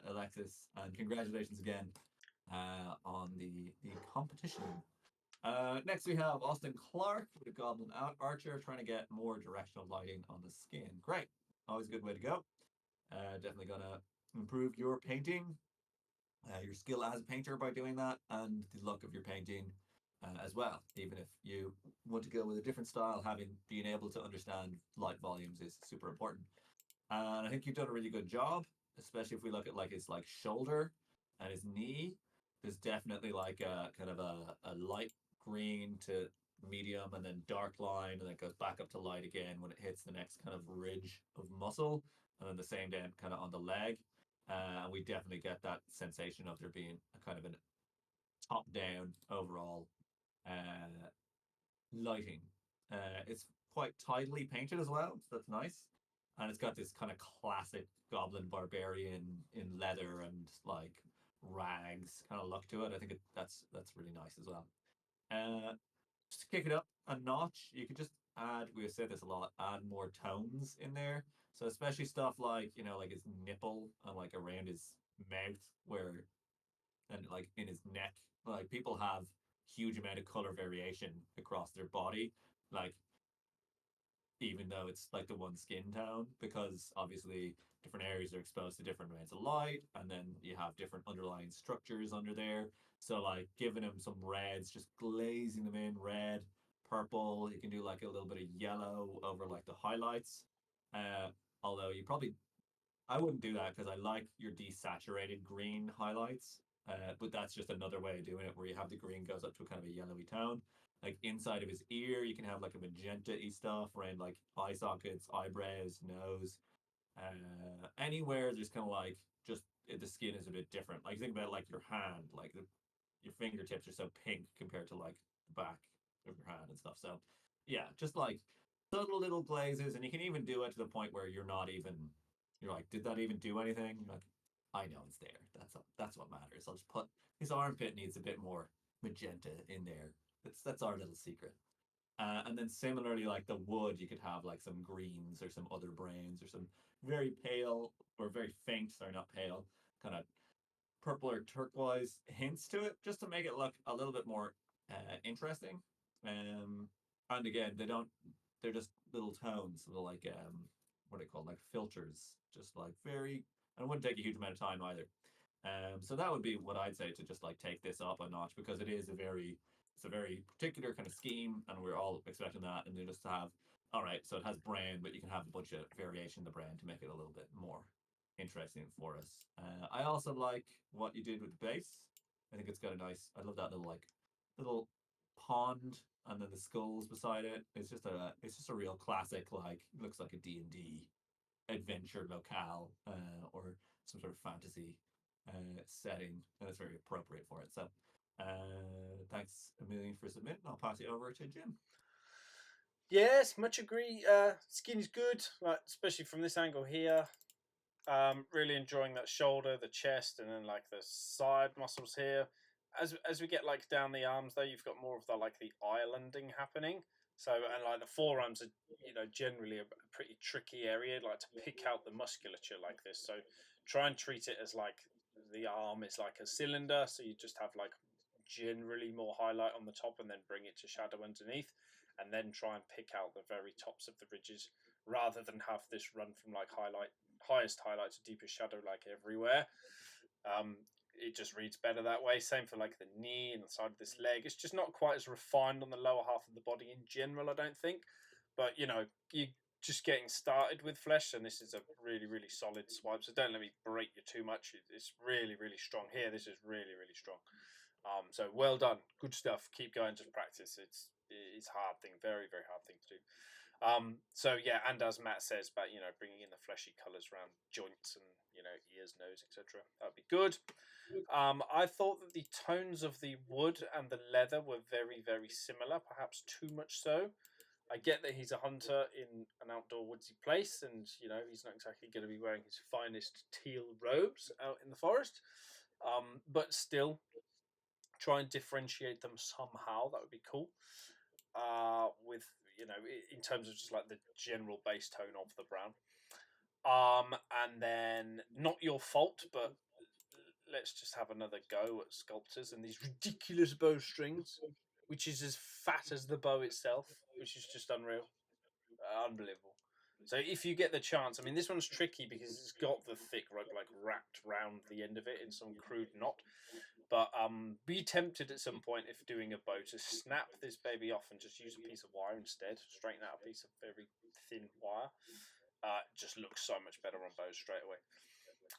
Alexis, and congratulations again on the competition. Next we have Austin Clark with a Goblin Archer trying to get more directional lighting on the skin. Great, always a good way to go. Definitely gonna improve your painting, your skill as a painter by doing that, and the look of your painting as well. Even if you want to go with a different style, having being able to understand light volumes is super important. And I think you've done a really good job, especially if we look at like his like shoulder and his knee. there's definitely like a kind of a light green to medium and then dark line, and then it goes back up to light again when it hits the next kind of ridge of muscle, and then the same then kind of on the leg. And we definitely get that sensation of there being a kind of an top down overall uh, lighting. It's quite tidily painted as well, so that's nice. And it's got this kind of classic Goblin Barbarian in leather and like rags kind of look to it. I think that's really nice as well. Uh, just to kick it up a notch, you could just add. We've said this a lot. Add more tones in there. So especially stuff like like his nipple and like around his mouth, where and like in his neck. Like people have huge amount of color variation across their body. Like even though it's like the one skin tone, because obviously different areas are exposed to different amounts of light, and then you have different underlying structures under there. So like giving them some reds, just glazing them in red, purple. You can do like a little bit of yellow over like the highlights. Uh, Although you probably I wouldn't do that because I like your desaturated green highlights. But that's just another way of doing it where you have the green goes up to a kind of a yellowy tone. Like inside of his ear, you can have like a magenta y stuff around like eye sockets, eyebrows, nose. Anywhere there's kind of like just the skin is a bit different. Like think about like your hand, like your fingertips are so pink compared to like the back of your hand and stuff. So yeah, just like subtle little glazes, and you can even do it to the point where you're like, did that even do anything? You're like, I know it's there. That's what matters. I'll just put his armpit needs a bit more magenta in there. That's our little secret. And then similarly, like the wood, you could have like some greens or some other browns or some very pale or very faint, sorry, not pale, kind of purple or turquoise hints to it, just to make it look a little bit more interesting. And again, they're just little tones, little like what are they called, like filters, just like very. And it wouldn't take a huge amount of time either. So that would be what I'd say to just like take this up a notch because it's a very particular kind of scheme, and we're all expecting that. And then just to have, all right, so it has brand, but you can have a bunch of variation in the brand to make it a little bit more interesting for us. I also like what you did with the base. I think it's got a nice. I love that little pond and then the skulls beside it. It's just a real classic. Like looks like a D&D adventure locale or some sort of fantasy setting, and it's very appropriate for it. So, thanks a million for submitting. I'll pass you over to Jim. Yes, much agree. Skin is good, like especially from this angle here. Really enjoying that shoulder, the chest, and then like the side muscles here. As we get like down the arms, though, you've got more of the like the islanding happening. So and like the forearms are generally a pretty tricky area, like to pick out the musculature like this. So try and treat it as like the arm is like a cylinder. So you just have like generally more highlight on the top, and then bring it to shadow underneath, and then try and pick out the very tops of the ridges rather than have this run from like highest highlight to deepest shadow like everywhere. It just reads better that way. Same for like the knee and the side of this leg. It's just not quite as refined on the lower half of the body in general, I don't think. But you just getting started with flesh, and this is a really, really solid swipe. So don't let me break you too much. It's really, really strong here. This is really, really strong. So well done, good stuff. Keep going, just practice. It's a hard thing, very, very hard thing to do. So yeah, and as Matt says about bringing in the fleshy colours around joints and ears, nose, etc. That'd be good. I thought that the tones of the wood and the leather were very, very similar, perhaps too much so. I get that he's a hunter in an outdoor woodsy place, and he's not exactly going to be wearing his finest teal robes out in the forest. But still, try and differentiate them somehow. That would be cool. With in terms of just like the general base tone of the brown. And then not your fault, but let's just have another go at sculptors and these ridiculous bowstrings, which is as fat as the bow itself, which is just unreal, unbelievable. So if you get the chance, I mean, this one's tricky because it's got the thick rope like wrapped round the end of it in some crude knot. But be tempted at some point, if doing a bow, to snap this baby off and just use a piece of wire instead. Straighten out a piece of very thin wire. Just looks so much better on bows straight away.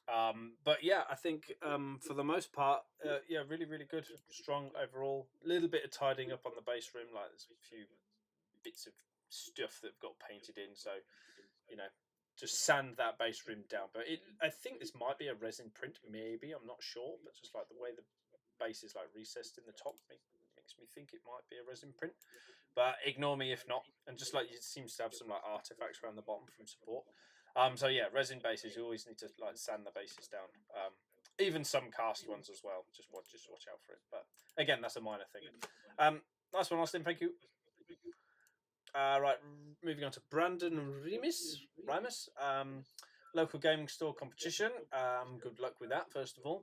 But yeah, I think for the most part, yeah, really, really good, strong overall. Little bit of tidying up on the base room, like there's a few bits of stuff that got painted in, so you know, just sand that base rim down. But I think this might be a resin print, maybe, I'm not sure, but just like the way the base is like recessed in the top makes me think it might be a resin print. But ignore me if not. And just like it seems to have some like artifacts around the bottom from support. So yeah, resin bases, you always need to like sand the bases down. Even some cast ones as well. Just watch out for it. But again, that's a minor thing. Nice one, Austin. Thank you. Right, moving on to Brandon Rimus. Local gaming store competition. Good luck with that, first of all.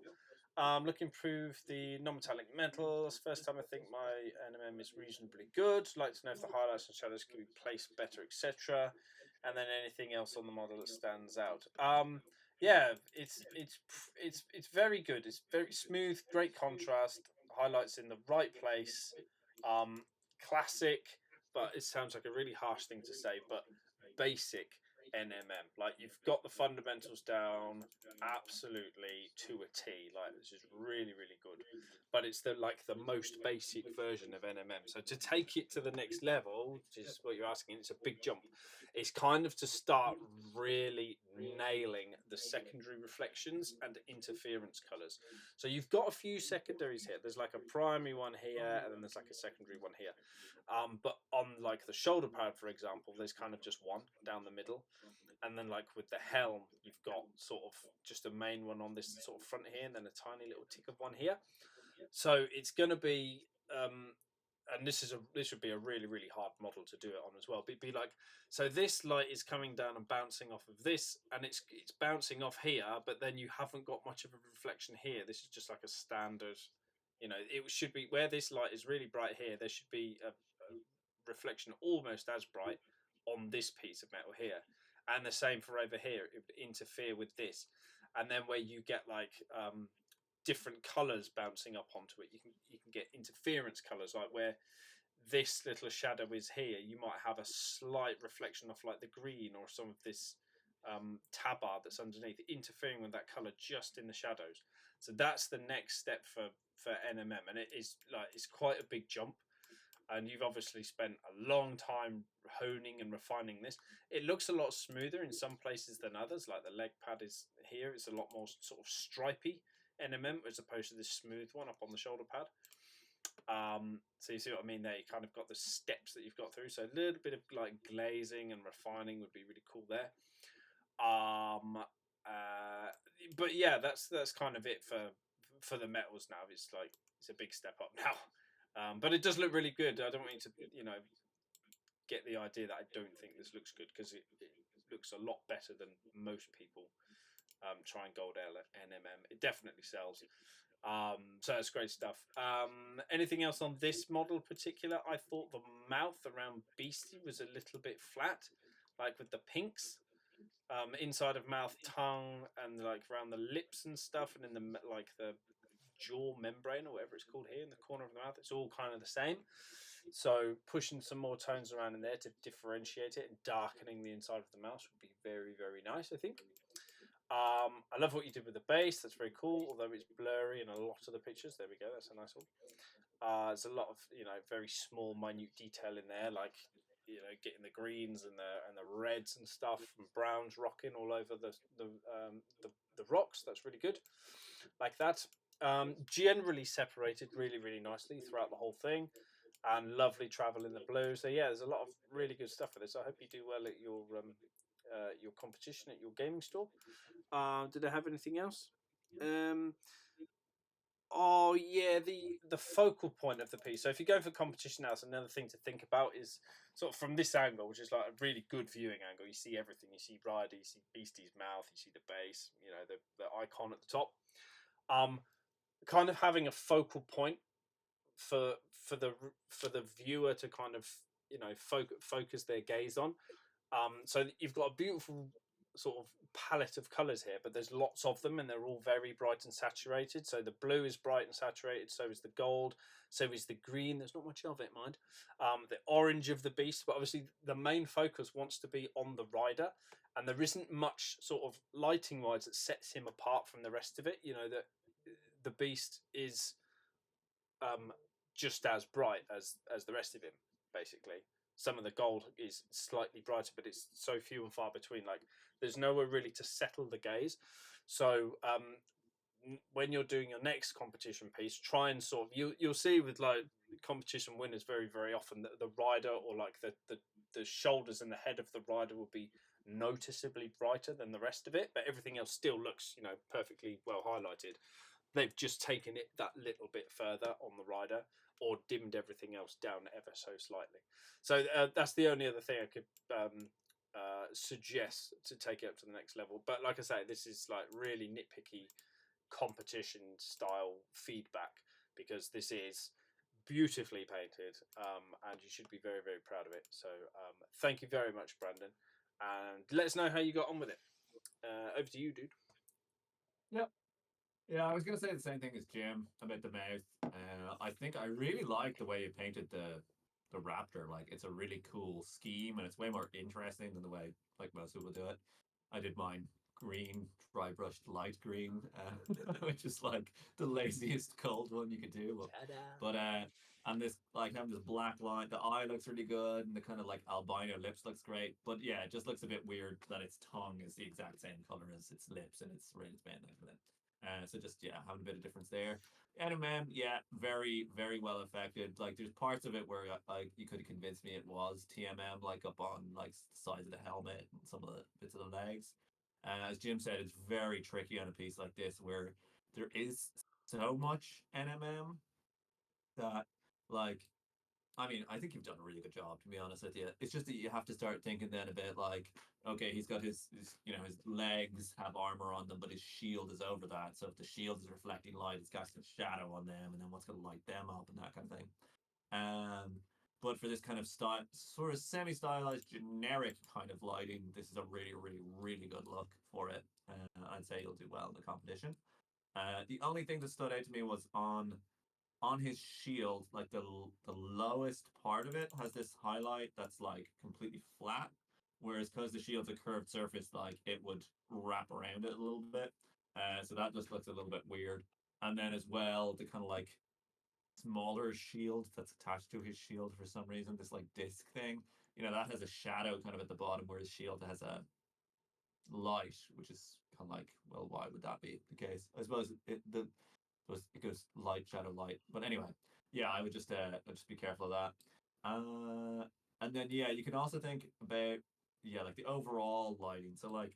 Looking to improve the non-metallic metals. First time I think my NMM is reasonably good. Like to know if the highlights and shadows can be placed better, etc. And then anything else on the model that stands out. Yeah, it's very good. It's very smooth, great contrast, highlights in the right place. Classic, but it sounds like a really harsh thing to say, but basic NMM. Like you've got the fundamentals down absolutely to a T. Like this is really, really good. But it's the most basic version of NMM. So to take it to the next level, which is what you're asking, it's a big jump. It's kind of to start really nailing the secondary reflections and interference colors. So you've got a few secondaries here. There's like a primary one here, and then there's like a secondary one here. But on like the shoulder pad, for example, there's kind of just one down the middle. And then like with the helm, you've got sort of just a main one on this sort of front here, and then a tiny little tick of one here. So it's going to be, and this would be a really, really hard model to do it on as well. But it'd be like, so this light is coming down and bouncing off of this, and it's bouncing off here, but then you haven't got much of a reflection here. This is just like a standard, it should be where this light is really bright here. There should be a reflection almost as bright on this piece of metal here, and the same for over here. It would interfere with this, and then where you get like different colors bouncing up onto it, you can get interference colors, like where this little shadow is here, you might have a slight reflection of like the green or some of this tabar that's underneath interfering with that color just in the shadows. So that's the next step for NMM, and it's quite a big jump. And you've obviously spent a long time honing and refining this. It looks a lot smoother in some places than others. Like the leg pad is here; it's a lot more sort of stripy NMM as opposed to this smooth one up on the shoulder pad. So you see what I mean there. You kind of got the steps that you've got through. So a little bit of like glazing and refining would be really cool there. But yeah, that's kind of it for the metals now. It's a big step up now. But it does look really good. I don't want you to, get the idea that I don't think this looks good, because it looks a lot better than most people try and gold NMM. It definitely sells. So that's great stuff. Anything else on this model particular? I thought the mouth around Beastie was a little bit flat, like with the pinks. Inside of mouth, tongue, and like around the lips and stuff, and in the jaw membrane or whatever it's called here in the corner of the mouth, it's all kind of the same. So pushing some more tones around in there to differentiate it and darkening the inside of the mouth would be very, very nice, I think. I love what you did with the base. That's very cool, although it's blurry in a lot of the pictures. There we go. That's a nice one. There's a lot of very small, minute detail in there, like getting the greens and the reds and stuff, and browns rocking all over the rocks. That's really good, like that. Generally separated really, really nicely throughout the whole thing, and lovely travel in the blue. So yeah, there's a lot of really good stuff for this. I hope you do well at your competition at your gaming store. Did I have anything else? Oh yeah, the focal point of the piece. So if you go for competition now, it's another thing to think about is sort of from this angle, which is like a really good viewing angle. You see everything. You see Ryder, you see Beastie's mouth, you see the base, the icon at the top. Kind of having a focal point for the viewer to kind of focus their gaze on. So you've got a beautiful sort of palette of colors here, but there's lots of them and they're all very bright and saturated. So the blue is bright and saturated, so is the gold, so is the green. There's not much of it, mind. The orange of the beast, but obviously the main focus wants to be on the rider, and there isn't much sort of lighting wise that sets him apart from the rest of it. You know that the beast is just as bright as the rest of him, basically. Some of the gold is slightly brighter, but it's so few and far between. Like there's nowhere really to settle the gaze. So when you're doing your next competition piece, try and sort of you'll see with like competition winners very often that the rider or like the shoulders and the head of the rider will be noticeably brighter than the rest of it, but everything else still looks perfectly well highlighted. They've just taken it that little bit further on the rider or dimmed everything else down ever so slightly. So that's the only other thing I could suggest to take it up to the next level. But like I say, this is like really nitpicky competition style feedback because this is beautifully painted and you should be very proud of it. So thank you very much, Brandon, and let us know how you got on with it. Over to you, dude. Yep. Yeah, I was gonna say the same thing as Jim about the mouth. I think I really like the way you painted the raptor. Like, it's a really cool scheme, and it's way more interesting than the way like most people do it. I did mine green, dry brushed light green, which is like the laziest cold one you could do. And this like having this black line, the eye looks really good, and the kind of like albino lips looks great. But yeah, it just looks a bit weird that its tongue is the exact same color as its lips and its red band with it. So just yeah, having a bit of difference there. NMM, yeah, very well affected. Like there's parts of it where like you could have convinced me it was TMM, like up on like the sides of the helmet and some of the bits of the legs. As Jim said, it's very tricky on a piece like this where there is so much NMM that like I mean, I think you've done a really good job, to be honest with you. It's just that you have to start thinking then a bit like, okay, he's got his his legs have armor on them, but his shield is over that. So if the shield is reflecting light, it's casting a shadow on them, and then what's going to light them up and that kind of thing. But for this kind of sort of semi-stylized, generic kind of lighting, this is a really good look for it. I'd say you'll do well in the competition. The only thing that stood out to me was on his shield, like the lowest part of it has this highlight that's like completely flat, whereas because the shield's a curved surface, like it would wrap around it a little bit. So that just looks a little bit weird. And then as well, the kind of like smaller shield that's attached to his shield for some reason, this like disc thing, that has a shadow kind of at the bottom, where his shield has a light, which is kind of like, well, why would that be the case? I suppose it goes light, shadow, light. But anyway, yeah, I would just be careful of that. And then yeah, you can also think about like the overall lighting. So like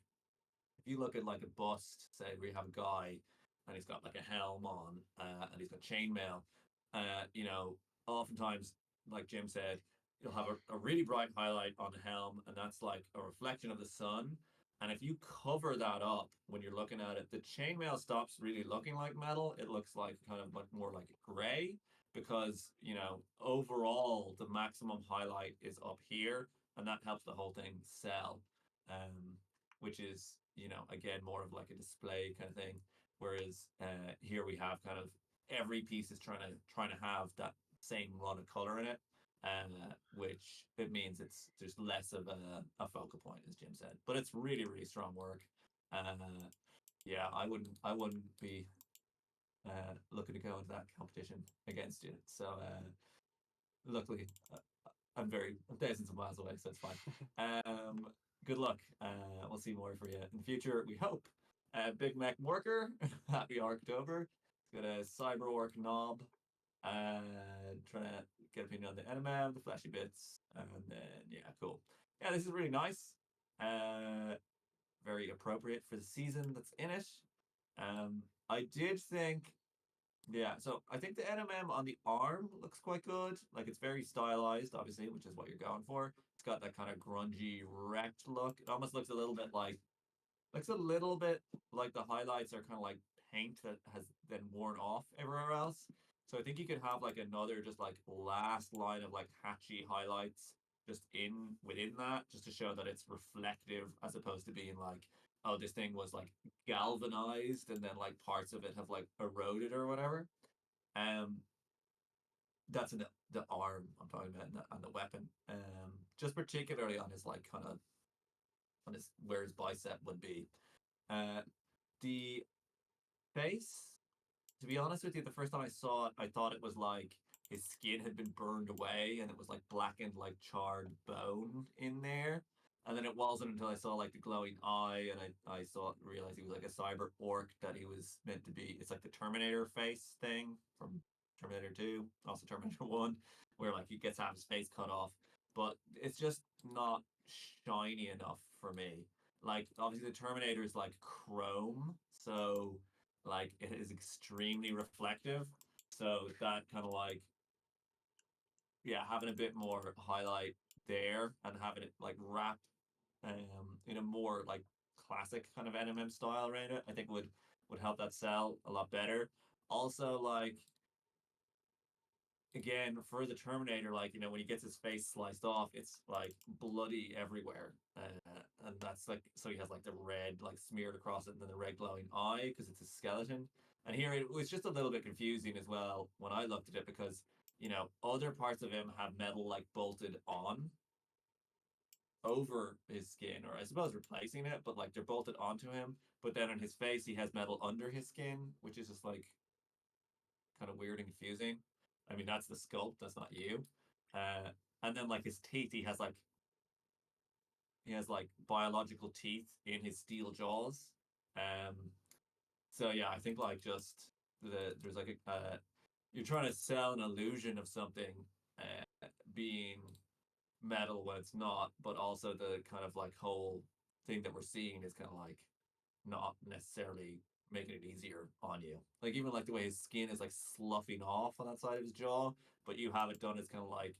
if you look at like a bust, say we have a guy and he's got like a helm on, and he's got chainmail, oftentimes, like Jim said, you'll have a really bright highlight on the helm, and that's like a reflection of the sun. And if you cover that up when you're looking at it, the chainmail stops really looking like metal. It looks like kind of much more like gray because, overall the maximum highlight is up here, and that helps the whole thing sell. Which is, again, more of like a display kind of thing. Whereas here we have kind of every piece is trying to have that same run of color in it, which it means it's just less of a focal point, as Jim said. But it's really strong work. Yeah, I wouldn't be looking to go into that competition against you. So luckily, I'm thousands of miles away, so it's fine. Good luck. We'll see more for you in the future, we hope. Big Mac Worker, happy October. It's got a cyber orc knob. Trying to get opinion on the NMM, the flashy bits, and then yeah, cool. Yeah, this is really nice. Very appropriate for the season that's in it. I did think yeah, so I think the NMM on the arm looks quite good. Like it's very stylized, obviously, which is what you're going for. It's got that kind of grungy, wrecked look. It almost looks a little bit like the highlights are kind of like paint that has then worn off everywhere else. So I think you could have like another just like last line of like hatchy highlights just in within that, just to show that it's reflective as opposed to being like, oh, this thing was like galvanized and then like parts of it have like eroded or whatever. Um, that's in the arm I'm talking about and the weapon. Just particularly on his like kind of on his where his bicep would be. Uh, the face, to be honest with you, the first time I saw it, I thought it was like his skin had been burned away and it was like blackened, like charred bone in there. And then it wasn't until I saw like the glowing eye and I saw realized he was like a cyber orc that he was meant to be. It's like the Terminator face thing from Terminator 2, also Terminator 1, where like he gets half his face cut off. But it's just not shiny enough for me. Like obviously the Terminator is like chrome, so like it is extremely reflective. So that kind of like yeah, having a bit more highlight there and having it like wrap in a more like classic kind of NMM style around it, I think would help that sell a lot better. Also, like again for the Terminator, like when he gets his face sliced off, it's like bloody everywhere, and that's like so he has like the red like smeared across it, and then the red glowing eye because it's a skeleton. And here it was just a little bit confusing as well when I looked at it because other parts of him have metal like bolted on over his skin, or I suppose replacing it, but like they're bolted onto him. But then on his face, he has metal under his skin, which is just like kind of weird and confusing. I mean, that's the sculpt, that's not you. And then like his teeth, he has like biological teeth in his steel jaws. Um, so yeah, I think like just there's like you're trying to sell an illusion of something being metal when it's not, but also the kind of like whole thing that we're seeing is kind of like not necessarily making it easier on you. Like even like the way his skin is like sloughing off on that side of his jaw, but you have it done as kind of like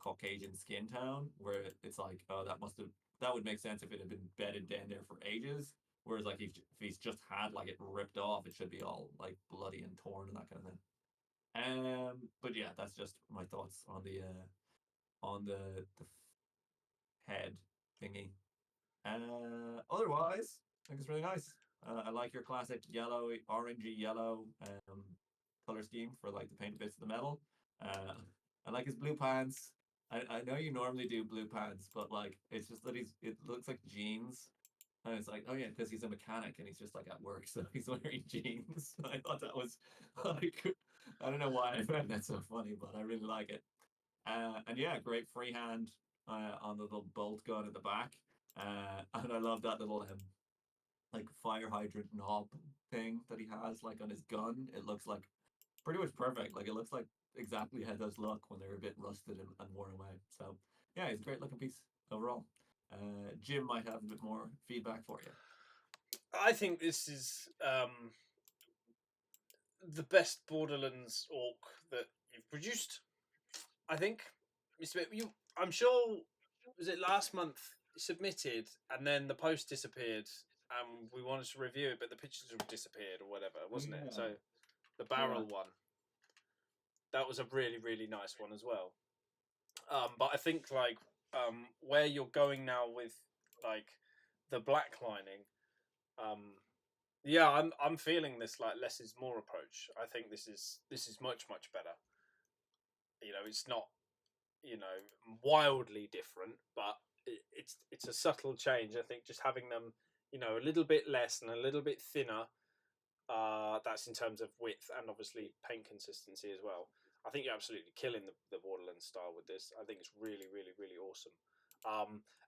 Caucasian skin tone, where it's like, oh, that would make sense if it had been bedded down there for ages. Whereas like if he's just had like it ripped off, it should be all like bloody and torn and that kind of thing. But yeah, that's just my thoughts on the head thingy. Otherwise, I think it's really nice. I like your classic yellow, orangey yellow color scheme for like the painted bits of the metal. I like his blue pants. I know you normally do blue pants, but like it's just that it looks like jeans. And it's like, oh yeah, because he's a mechanic and he's just like at work, so he's wearing jeans. I thought that was like, I don't know why I found that so funny, but I really like it. And yeah, great freehand on the little bolt gun at the back. And I love that little like fire hydrant knob thing that he has like on his gun. It looks like pretty much perfect. Like it looks like exactly how those look when they're a bit rusted and worn away. So yeah, it's a great looking piece overall. Jim might have a bit more feedback for you. I think this is the best Borderlands orc that you've produced. I think, Mr. I'm sure, was it last month you submitted and then the post disappeared and we wanted to review it, but the pictures have disappeared or whatever, wasn't it? So the barrel one, that was a really, really nice one as well. But I think like where you're going now with like the black lining, yeah, I'm feeling this like less is more approach. I think this is much better. It's not wildly different, but it's a subtle change. I think just having them a little bit less and a little bit thinner. That's in terms of width and obviously paint consistency as well. I think you're absolutely killing the Borderlands style with this. I think it's really, really, really awesome.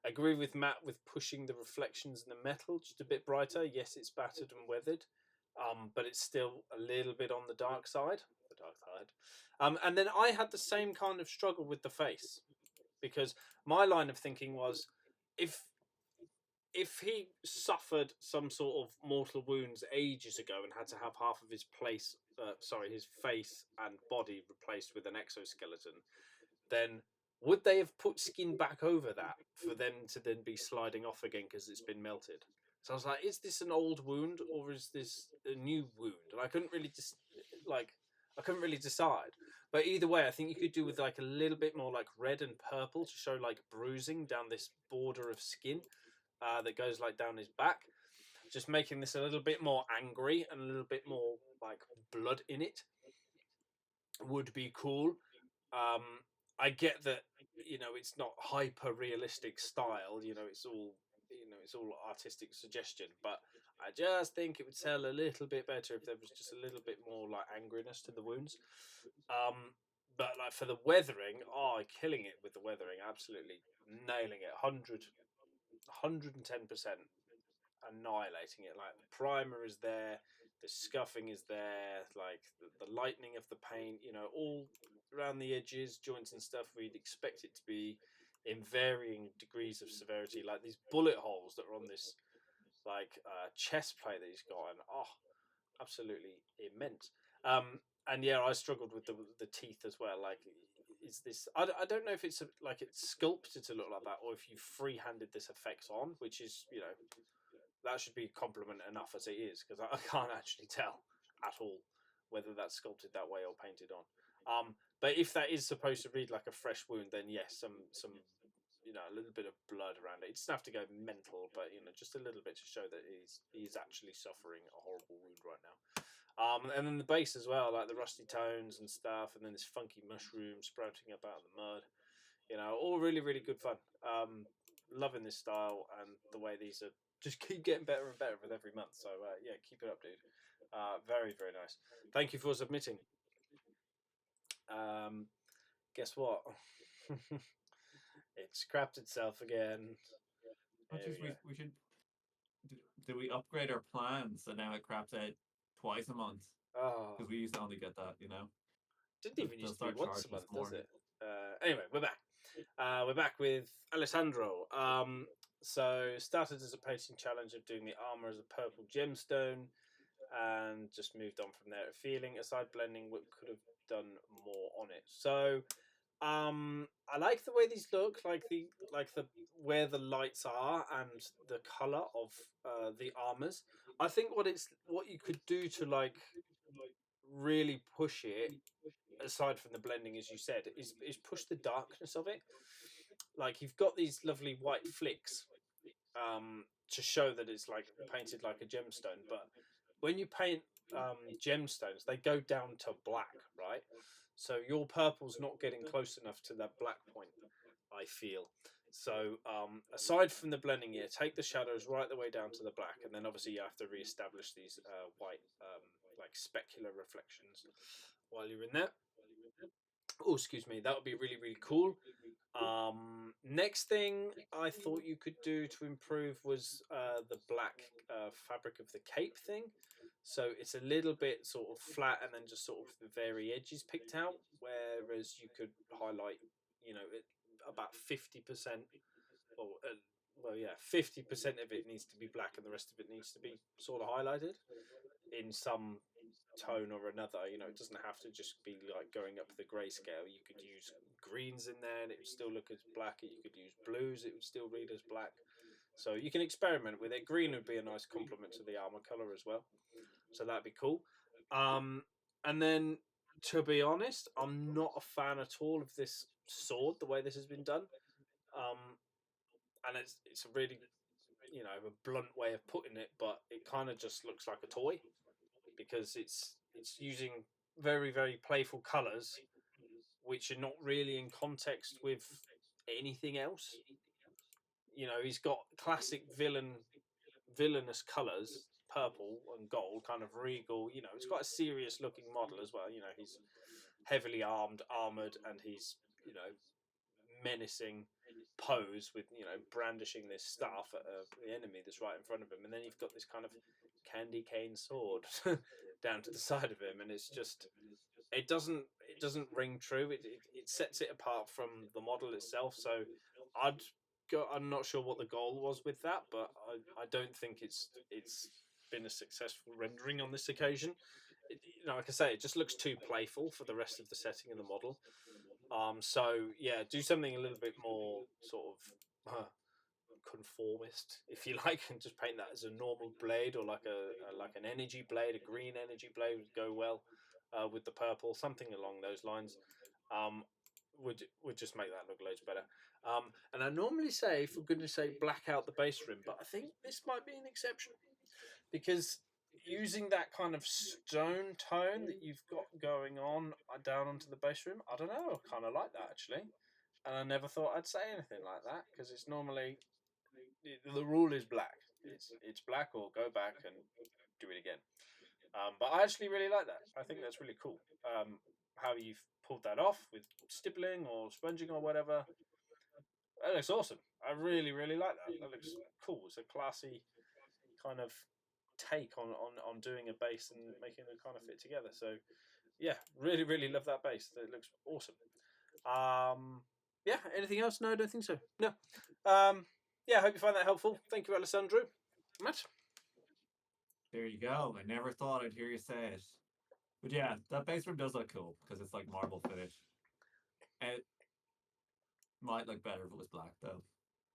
Agree with Matt with pushing the reflections in the metal just a bit brighter. Yes, it's battered and weathered, but it's still a little bit on the dark side. The dark side. And then I had the same kind of struggle with the face because my line of thinking was if he suffered some sort of mortal wounds ages ago and had to have half of his his face and body replaced with an exoskeleton, then would they have put skin back over that for them to then be sliding off again because it's been melted? So I was like, is this an old wound or is this a new wound? And I couldn't really just like I couldn't really decide. But either way, I think you could do with like a little bit more like red and purple to show like bruising down this border of skin that goes like down his back. Just making this a little bit more angry and a little bit more like blood in it would be cool. I get that it's not hyper realistic style. It's all artistic suggestion, but I just think it would sell a little bit better if there was just a little bit more like angriness to the wounds. But like for the weathering, killing it with the weathering, absolutely nailing it, 110%, annihilating it. Like the primer is there, the scuffing is there, like the lightening of the paint, all around the edges, joints and stuff. We'd expect it to be in varying degrees of severity, like these bullet holes that are on this like chest plate that he's got, and absolutely immense. And yeah, I struggled with the teeth as well. Like, is this? I don't know if it's like it's sculpted to look like that, or if you free-handed this effect on, which is that should be compliment enough as it is, because I can't actually tell at all whether that's sculpted that way or painted on. But if that is supposed to read like a fresh wound, then yes, some a little bit of blood around it. It doesn't have to go mental, but just a little bit to show that he's actually suffering a horrible wound right now. And then the base as well, like the rusty tones and stuff, and then this funky mushroom sprouting up out of the mud. All really, really good fun. Loving this style and the way these are just keep getting better and better with every month. So yeah, keep it up, dude. Very, very nice. Thank you for submitting. Guess what? It scrapped itself again. We should. Do we upgrade our plans so now it craps out twice a month? Because we used to only get that, Didn't even used to be once a month, does it? Anyway, we're back. We're back with Alessandro. So started as a painting challenge of doing the armor as a purple gemstone, and just moved on from there. Feeling aside blending, what could have done more on it. So I like the way these look, like the where the lights are and the color of the armors. I think what you could do to like really push it, aside from the blending, as you said, is push the darkness of it. Like you've got these lovely white flicks to show that it's like painted like a gemstone, but when you paint gemstones, they go down to black, right? So your purple's not getting close enough to that black point, I feel. So aside from the blending here, take the shadows right the way down to the black, and then obviously you have to re-establish these white like specular reflections while you're in there. Oh, excuse me, that would be really, really cool. Next thing I thought you could do to improve was the black fabric of the cape thing. So it's a little bit sort of flat and then just sort of the very edges picked out, whereas you could highlight, about 50%, or well, yeah, 50% of it needs to be black and the rest of it needs to be sort of highlighted in some tone or another. It doesn't have to just be like going up the grayscale. You could use greens in there and it would still look as black. You could use blues, it would still read as black. So you can experiment with it. Green would be a nice complement to the armor color as well, so that'd be cool. And then, to be honest, I'm not a fan at all of this sword, the way this has been done. And it's a really, a blunt way of putting it, but it kind of just looks like a toy, because it's using very, very playful colors which are not really in context with anything else. He's got classic villainous colors, purple and gold, kind of regal. It's quite a serious looking model as well. He's heavily armored, and he's menacing pose with brandishing this staff at the enemy that's right in front of him, and then you've got this kind of candy cane sword down to the side of him, and it's just it doesn't ring true. It sets it apart from the model itself. So I'm not sure what the goal was with that, but I don't think it's been a successful rendering on this occasion. Like I say, it just looks too playful for the rest of the setting of the model. So yeah, do something a little bit more sort of conformist, if you like, and just paint that as a normal blade, or like an energy blade. A green energy blade would go well. with the purple, something along those lines. Um, would just make that look loads better. And I normally say, for goodness sake, black out the base rim, but I think this might be an exception because using that kind of stone tone that you've got going on down onto the base rim, I don't know, I kind of like that actually. And I never thought I'd say anything like that because it's normally the rule is black. It's black or go back and do it again. But I actually really like that. I think that's really cool. How you've pulled that off with stippling or sponging or whatever. That looks awesome. I really, really like that. That looks cool. It's a classy kind of take on doing a base and making it kind of fit together. So yeah, really, really love that base. It looks awesome. Yeah, anything else? No, I don't think so. No. Yeah, I hope you find that helpful. Thank you, Alessandro. Matt? There you go. I never thought I'd hear you say it. But yeah, that base rim does look cool because it's like marble finish. It might look better if it was black though.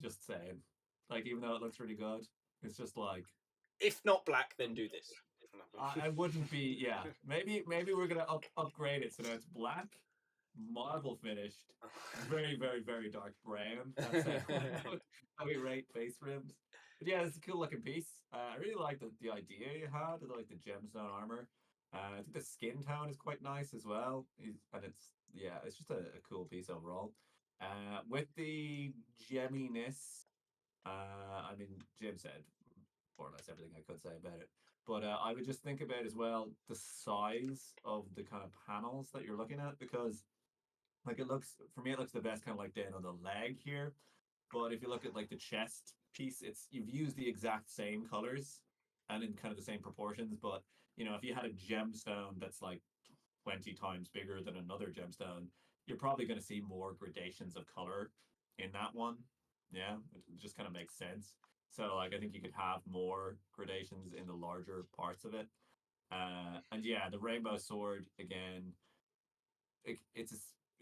Just saying. Like even though it looks really good, it's just like If not black, then do this. I wouldn't be. Yeah, maybe we're gonna upgrade it so now it's black, marble finished, very dark brown. That's how we rate base rims. But yeah, it's a cool looking piece. I really like the idea you had, like the gemstone armor. I think the skin tone is quite nice as well. And it's yeah, it's just a cool piece overall. With the gemminess, I mean, Jim said more or less everything I could say about it. But I would just think about as well the size of the kind of panels that you're looking at because like it looks for me it looks the best kind of like down on the leg here. But if you look at like the chest piece, it's you've used the exact same colors and in kind of the same proportions. But you know, if you had a gemstone that's like 20 times bigger than another gemstone, you're probably going to see more gradations of color in that one. Yeah, it just kind of makes sense. So like I think you could have more gradations in the larger parts of it. And yeah, the rainbow sword again. If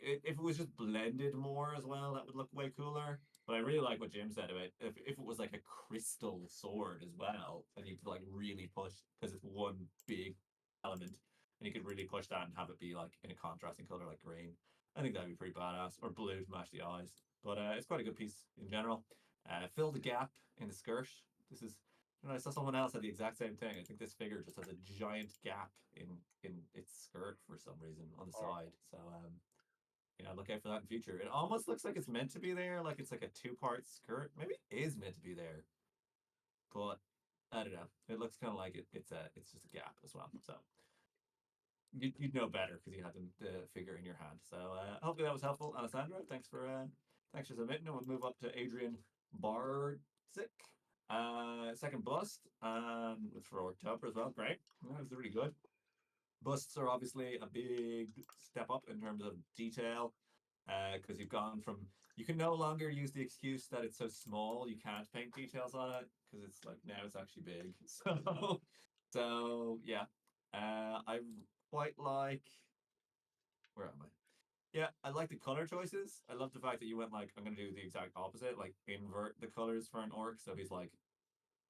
it was just blended more as well, that would look way cooler. But I really like what Jim said about if it was like a crystal sword as well, and you could like really push because it's one big element, and you could really push that and have it be like in a contrasting color like green. I think that'd be pretty badass, or blue to match the eyes. But it's quite a good piece in general. Fill the gap in the skirt. This is I saw someone else had the exact same thing. I think this figure just has a giant gap in its skirt for some reason on the side. So look out for that in future. It almost looks like it's meant to be there, like it's like a two-part skirt. Maybe it is meant to be there, but I don't know. It looks kind of like it's just a gap as well. So you'd know better because you had the figure in your hand. So hopefully that was helpful, Alessandro. Thanks for submitting. And we'll move up to Adrian Bardzik. Second bust, it's for October as well. Great, that was really good. Busts are obviously a big step up in terms of detail because you've gone from you can no longer use the excuse that it's so small you can't paint details on it because it's like now it's actually big. So yeah, I quite like where am I? Yeah, I like the color choices. I love the fact that you went like I'm gonna do the exact opposite, like invert the colors for an orc. So he's like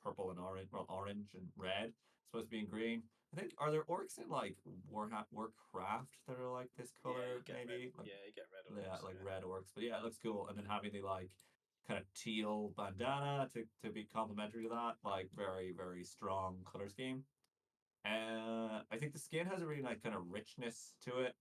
purple and orange, well, orange and red. It's supposed to be in green. I think are there orcs in like Warcraft that are like this color? Maybe like you get red orcs. yeah, like red orcs. But yeah, it looks cool. And then having the like kind of teal bandana to be complementary to that, like very strong color scheme. I think the skin has a really nice kind of richness to it.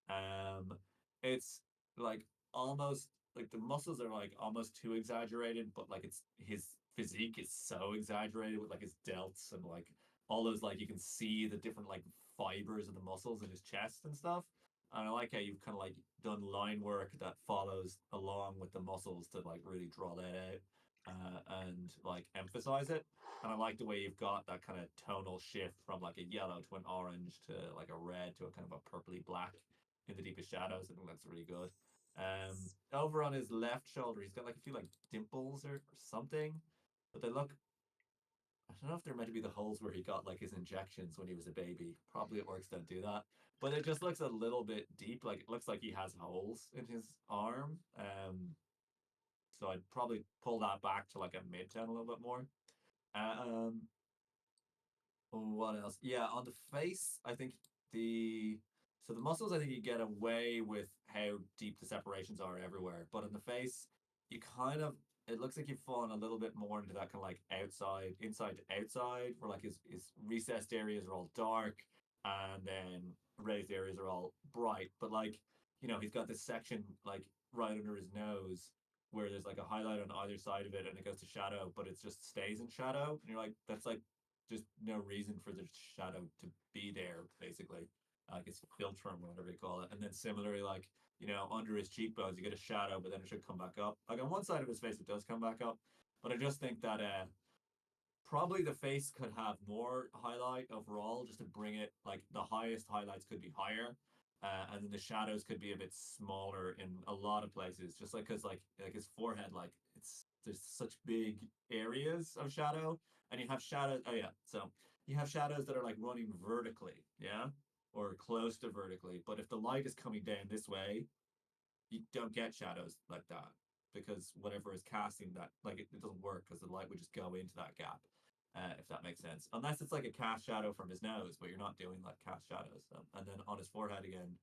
Um, it's like almost like the muscles are like almost too exaggerated, but like it's his physique is so exaggerated with like his delts and like all those like you can see the different like fibers of the muscles in his chest and stuff. And I like how you've kind of like done line work that follows along with the muscles to like really draw that out and like emphasize it. And I like the way you've got that kind of tonal shift from like a yellow to an orange to like a red to a kind of a purpley black in the deepest shadows. I think that's really good. Over on his left shoulder, he's got like a few like dimples or something, but they look. I don't know if they're meant to be the holes where he got like his injections when he was a baby. Probably orcs don't do that, but it just looks a little bit deep. Like it looks like he has holes in his arm. So I'd probably pull that back to like a mid tone a little bit more. Um, what else? Yeah, on the face, I think the So the muscles, I think you get away with how deep the separations are everywhere, but in the face, you kind of it looks like you've fallen a little bit more into that kind of like outside, inside to outside, where like his recessed areas are all dark, and then raised areas are all bright. But like he's got this section like right under his nose where there's like a highlight on either side of it, and it goes to shadow, but it just stays in shadow, and you're like, that's like just no reason for the shadow to be there, basically. Like it's filtrum or whatever you call it. And then similarly, like, under his cheekbones, you get a shadow, but then it should come back up. Like on one side of his face, it does come back up. But I just think that probably the face could have more highlight overall, just to bring it like the highest highlights could be higher. And then the shadows could be a bit smaller in a lot of places, just like because like his forehead, like there's such big areas of shadow, and you have shadows. Oh yeah, so you have shadows that are like running vertically, yeah, or close to vertically. But if the light is coming down this way, you don't get shadows like that because whatever is casting that, like it doesn't work because the light would just go into that gap. If that makes sense, unless it's like a cast shadow from his nose, but you're not doing like cast shadows. And then on his forehead again,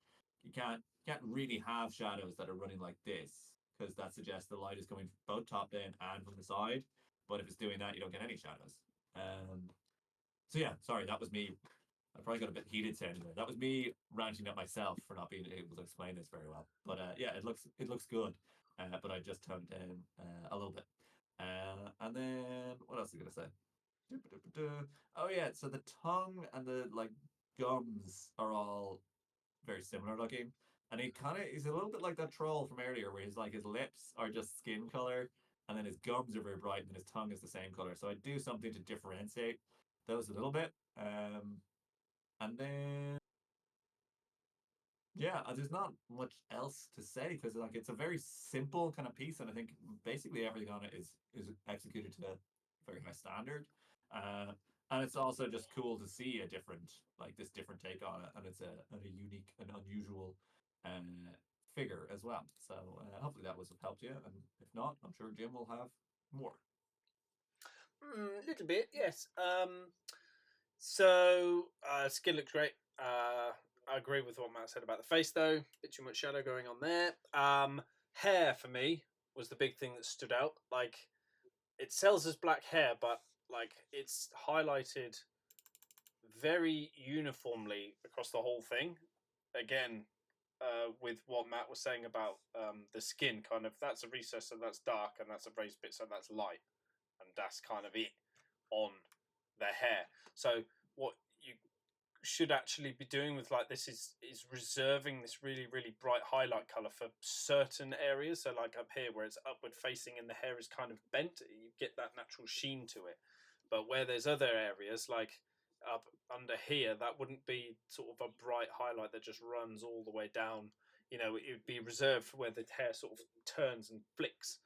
you can't really have shadows that are running like this because that suggests the light is coming both top down and from the side. But if it's doing that, you don't get any shadows. So yeah, sorry, that was me. I probably got a bit heated sounding there. That was me ranting at myself for not being able to explain this very well. But yeah, it looks good. But I just toned down a little bit. And then what else was I gonna say? Oh yeah, so the tongue and the like gums are all very similar looking. And he's a little bit like that troll from earlier where his lips are just skin color and then his gums are very bright and then his tongue is the same color. So I do something to differentiate those a little bit. And then yeah, there's not much else to say because like it's a very simple kind of piece, and I think basically everything on it is executed to a very high standard. Uh, and it's also just cool to see a different take on it, and it's a unique and unusual figure as well. So hopefully that was of help to you, and if not, I'm sure Jim will have more. Little bit, yes. So skin looks great. I agree with what Matt said about the face, though. Bit too much shadow going on there. Hair for me was the big thing that stood out. Like it sells as black hair, but like it's highlighted very uniformly across the whole thing. Again, with what Matt was saying about the skin, kind of that's a recess, so that's dark, and that's a raised bit, so that's light, and that's kind of it on the hair. So what you should actually be doing with like this is reserving this really really bright highlight color for certain areas. So like up here where it's upward facing and the hair is kind of bent, you get that natural sheen to it. But where there's other areas like up under here, that wouldn't be sort of a bright highlight that just runs all the way down. It would be reserved for where the hair sort of turns and flicks,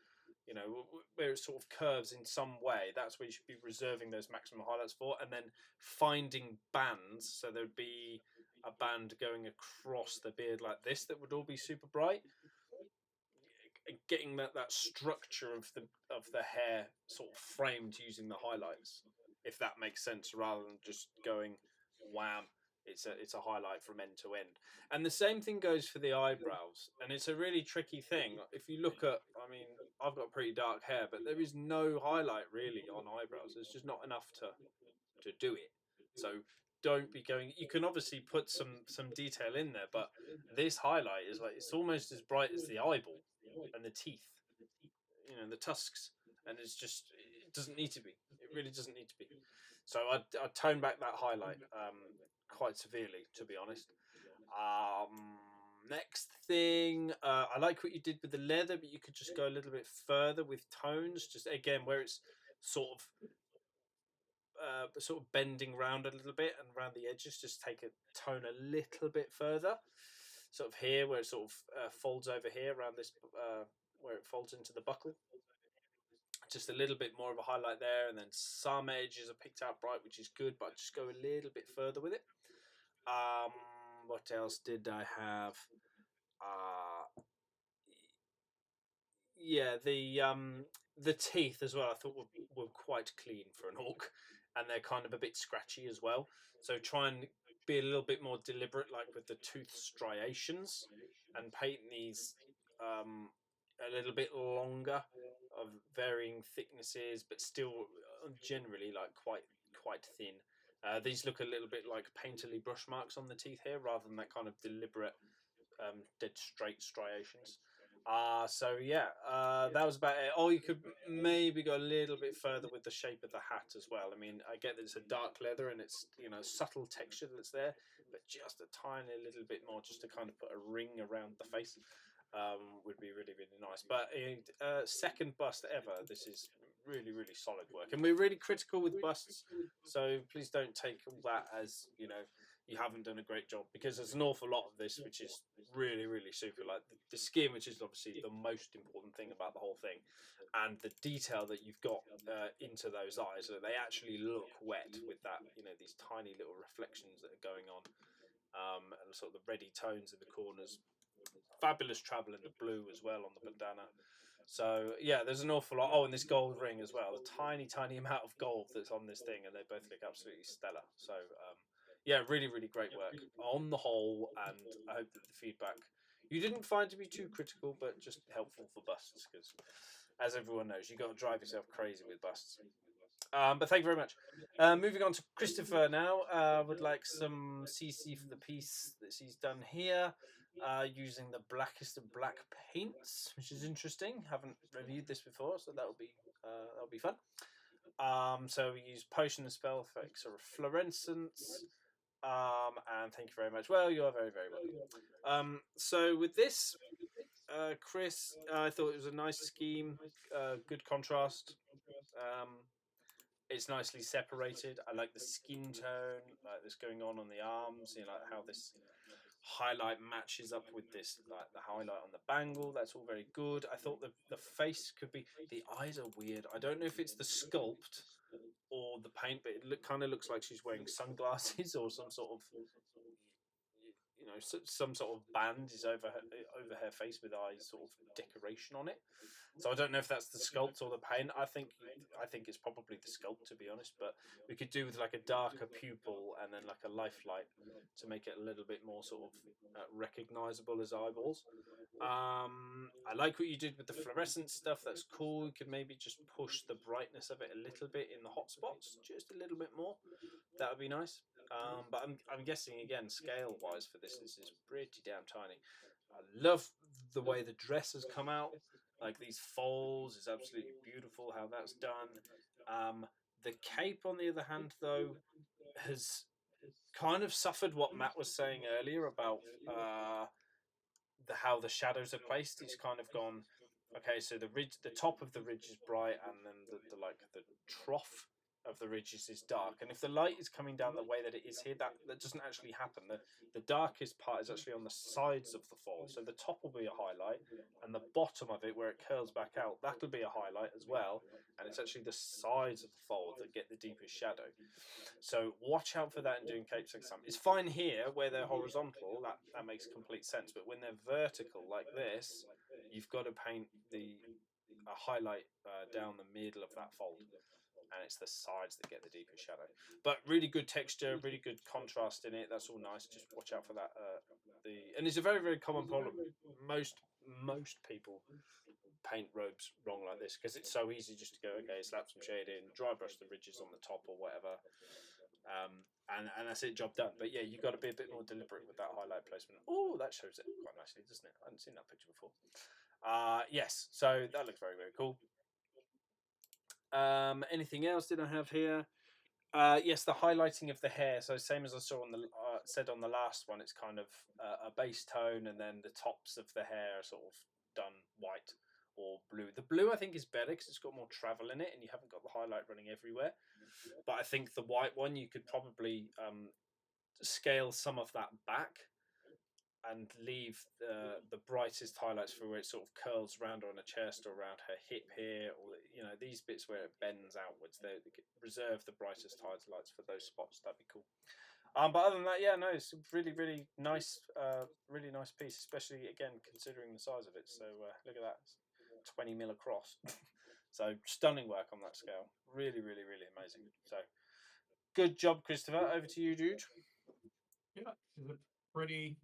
where it sort of curves in some way. That's where you should be reserving those maximum highlights for, and then finding bands. So there'd be a band going across the beard like this that would all be super bright, getting that structure of the hair sort of framed using the highlights, if that makes sense, rather than just going wham. It's a highlight from end to end, and the same thing goes for the eyebrows. And it's a really tricky thing. If you look at, I mean, I've got pretty dark hair, but there is no highlight really on eyebrows. There's just not enough to do it. So don't be going. You can obviously put some detail in there, but this highlight is like it's almost as bright as the eyeball and the teeth, the tusks, and it doesn't need to be. It really doesn't need to be. So I tone back that highlight quite severely, to be honest. Next thing, I like what you did with the leather, but you could just go a little bit further with tones. Just again, where it's sort of bending round a little bit and around the edges, just take a tone a little bit further. Sort of here, where it sort of folds over here around this, where it folds into the buckle. Just a little bit more of a highlight there, and then some edges are picked out bright, which is good, but just go a little bit further with it. What else did I have? Yeah, the teeth as well. I thought were quite clean for an orc, and they're kind of a bit scratchy as well. So try and be a little bit more deliberate, like with the tooth striations, and paint these a little bit longer, of varying thicknesses, but still generally like quite thin. These look a little bit like painterly brush marks on the teeth here, rather than that kind of deliberate dead straight striations. So yeah, that was about it. Or you could maybe go a little bit further with the shape of the hat as well. I mean, I get that it's a dark leather and it's, you know, subtle texture that's there, but just a tiny little bit more, just to kind of put a ring around the face, would be really nice. But second bust ever. This is really solid work, and we're really critical with busts. So please don't take all that as, you know, you haven't done a great job, because there's an awful lot of this which is really super, like the skin, which is obviously the most important thing about the whole thing, and the detail that you've got into those eyes, that they actually look wet with that, you know, these tiny little reflections that are going on, and sort of the reddy tones in the corners. Fabulous travel in the blue as well on the bandana. So yeah, there's an awful lot. Oh, and this gold ring as well. The tiny amount of gold that's on this thing, and they both look absolutely stellar. So yeah, really great work on the whole. And I hope that the feedback you didn't find to be too critical, but just helpful for busts, because as everyone knows, you got to drive yourself crazy with busts. But thank you very much. Moving on to Christopher now. Would like some CC for the piece that he's done here, using the blackest of black paints, which is interesting. Haven't reviewed this before, so that'll be fun. So we use potion and spell effects or fluorescence. And thank you very much. Well, you are very welcome. So with this, Chris, I thought it was a nice scheme, good contrast. It's nicely separated. I like the skin tone, like this going on the arms. You know, like how this highlight matches up with this, like the highlight on the bangle. That's all very good. I thought the face could be. The eyes are weird. I don't know if it's the sculpt or the paint, but it kind of looks like she's wearing sunglasses or some sort of, you know, some sort of band is over her face with eyes, sort of decoration on it. So I don't know if that's the sculpt or the paint. I think it's probably the sculpt, to be honest. But we could do with like a darker pupil and then like a life light to make it a little bit more sort of recognizable as eyeballs. I like what you did with the fluorescent stuff. That's cool. You could maybe just push the brightness of it a little bit in the hot spots, just a little bit more. That would be nice. But I'm guessing again, scale wise for this is pretty damn tiny. I love the way the dress has come out. Like these folds is absolutely beautiful. How that's done. The cape, on the other hand, though, has kind of suffered what Matt was saying earlier about how the shadows are placed. It's kind of gone. Okay, so the top of the ridge is bright, and then the trough of the ridges is dark. And if the light is coming down the way that it is here, that doesn't actually happen. The darkest part is actually on the sides of the fold. So the top will be a highlight, and the bottom of it, where it curls back out, that'll be a highlight as well. And it's actually the sides of the fold that get the deepest shadow. So watch out for that in doing capes next time. It's fine here where they're horizontal, that makes complete sense. But when they're vertical like this, you've got to paint a highlight down the middle of that fold, and it's the sides that get the deepest shadow. But really good texture, really good contrast in it. That's all nice. Just watch out for that. And it's a very common problem. Most people paint robes wrong like this, because it's so easy just to go, okay, slap some shade in, dry brush the ridges on the top or whatever, and that's it, job done. But yeah, you've got to be a bit more deliberate with that highlight placement. Oh, that shows it quite nicely, doesn't it? I hadn't seen that picture before. Yes, so that looks very cool. Anything else did I have here? Yes, the highlighting of the hair. So same as I saw on the said on the last one, it's kind of a base tone, and then the tops of the hair are sort of done white or blue. The blue I think is better because it's got more travel in it, and you haven't got the highlight running everywhere. But I think the white one, you could probably scale some of that back and leave the brightest highlights for where it sort of curls around on her chest or around her hip here, or these bits where it bends outwards. They reserve the brightest highlights for those spots. That'd be cool. But other than that, yeah, no, it's a really nice, really nice piece, especially again considering the size of it. So look at that, it's 20 mil across. So stunning work on that scale. Really amazing. So good job, Christopher. Over to you, dude. Yeah, she's a pretty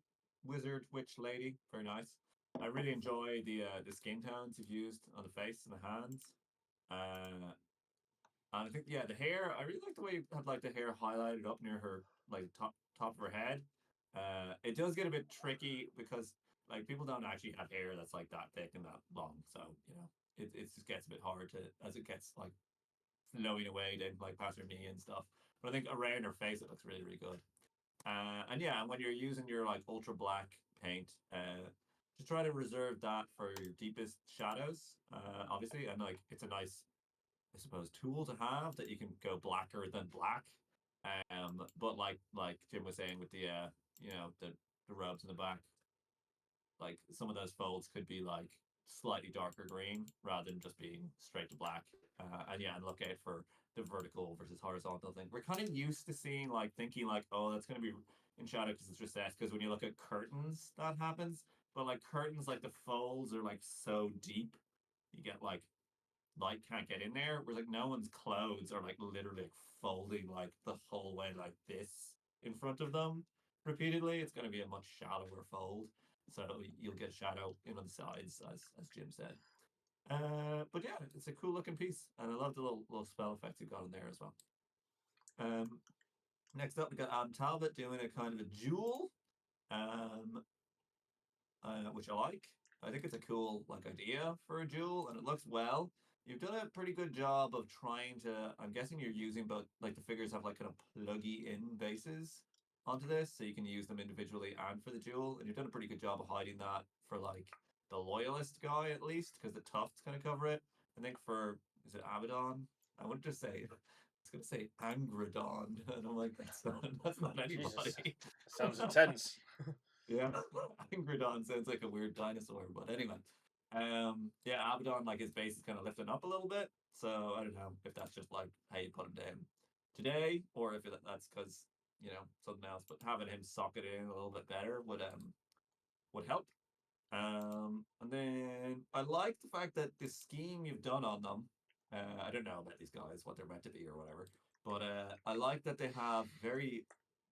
wizard witch lady. Very nice. I really enjoy the skin tones you've used on the face and the hands. Uh, and I think yeah, the hair. I really like the way you have like the hair highlighted up near her like top of her head. It does get a bit tricky because like people don't actually have hair that's like that thick and that long. So you know, it just gets a bit hard to as it gets like flowing away then like past her knee and stuff. But I think around her face it looks really really good. And yeah, when you're using your like ultra black paint, just try to reserve that for your deepest shadows. Obviously, and like it's a nice, I suppose, tool to have that you can go blacker than black. But like Jim was saying with the you know, the rubs in the back, like some of those folds could be like slightly darker green rather than just being straight to black. And yeah, and look out for the vertical versus horizontal thing. We're kind of used to seeing like thinking like, oh, that's going to be in shadow because it's recessed. Because when you look at curtains, that happens. But like curtains, like the folds are like so deep, you get like light can't get in there. Whereas like no one's clothes are like literally like folding like the whole way like this in front of them repeatedly. It's going to be a much shallower fold, so you'll get shadow in on the sides, as Jim said. But yeah, it's a cool looking piece, and I love the little spell effects you got in there as well. Um, Next up, we got Adam Talbot doing a kind of a jewel. Um, which I like. I think it's a cool like idea for a jewel, and it looks well. You've done a pretty good job of trying to. I'm guessing you're using both, like the figures have like kind of pluggy in bases onto this, so you can use them individually and for the jewel. And you've done a pretty good job of hiding that for like the loyalist guy at least, because the tuft's gonna cover it. I think for is it Abaddon? I wouldn't just say. It's gonna say Angradon, and I'm like, that's not Jesus, anybody. sounds intense. Yeah, Angradon sounds like a weird dinosaur, but anyway. Yeah, Abaddon, like his base is kind of lifting up a little bit. So I don't know if that's just like how you put him down today, or if that's because you know something else. But having him socket in a little bit better would help. And then I like the fact that the scheme you've done on them. I don't know about these guys, what they're meant to be or whatever, but I like that they have very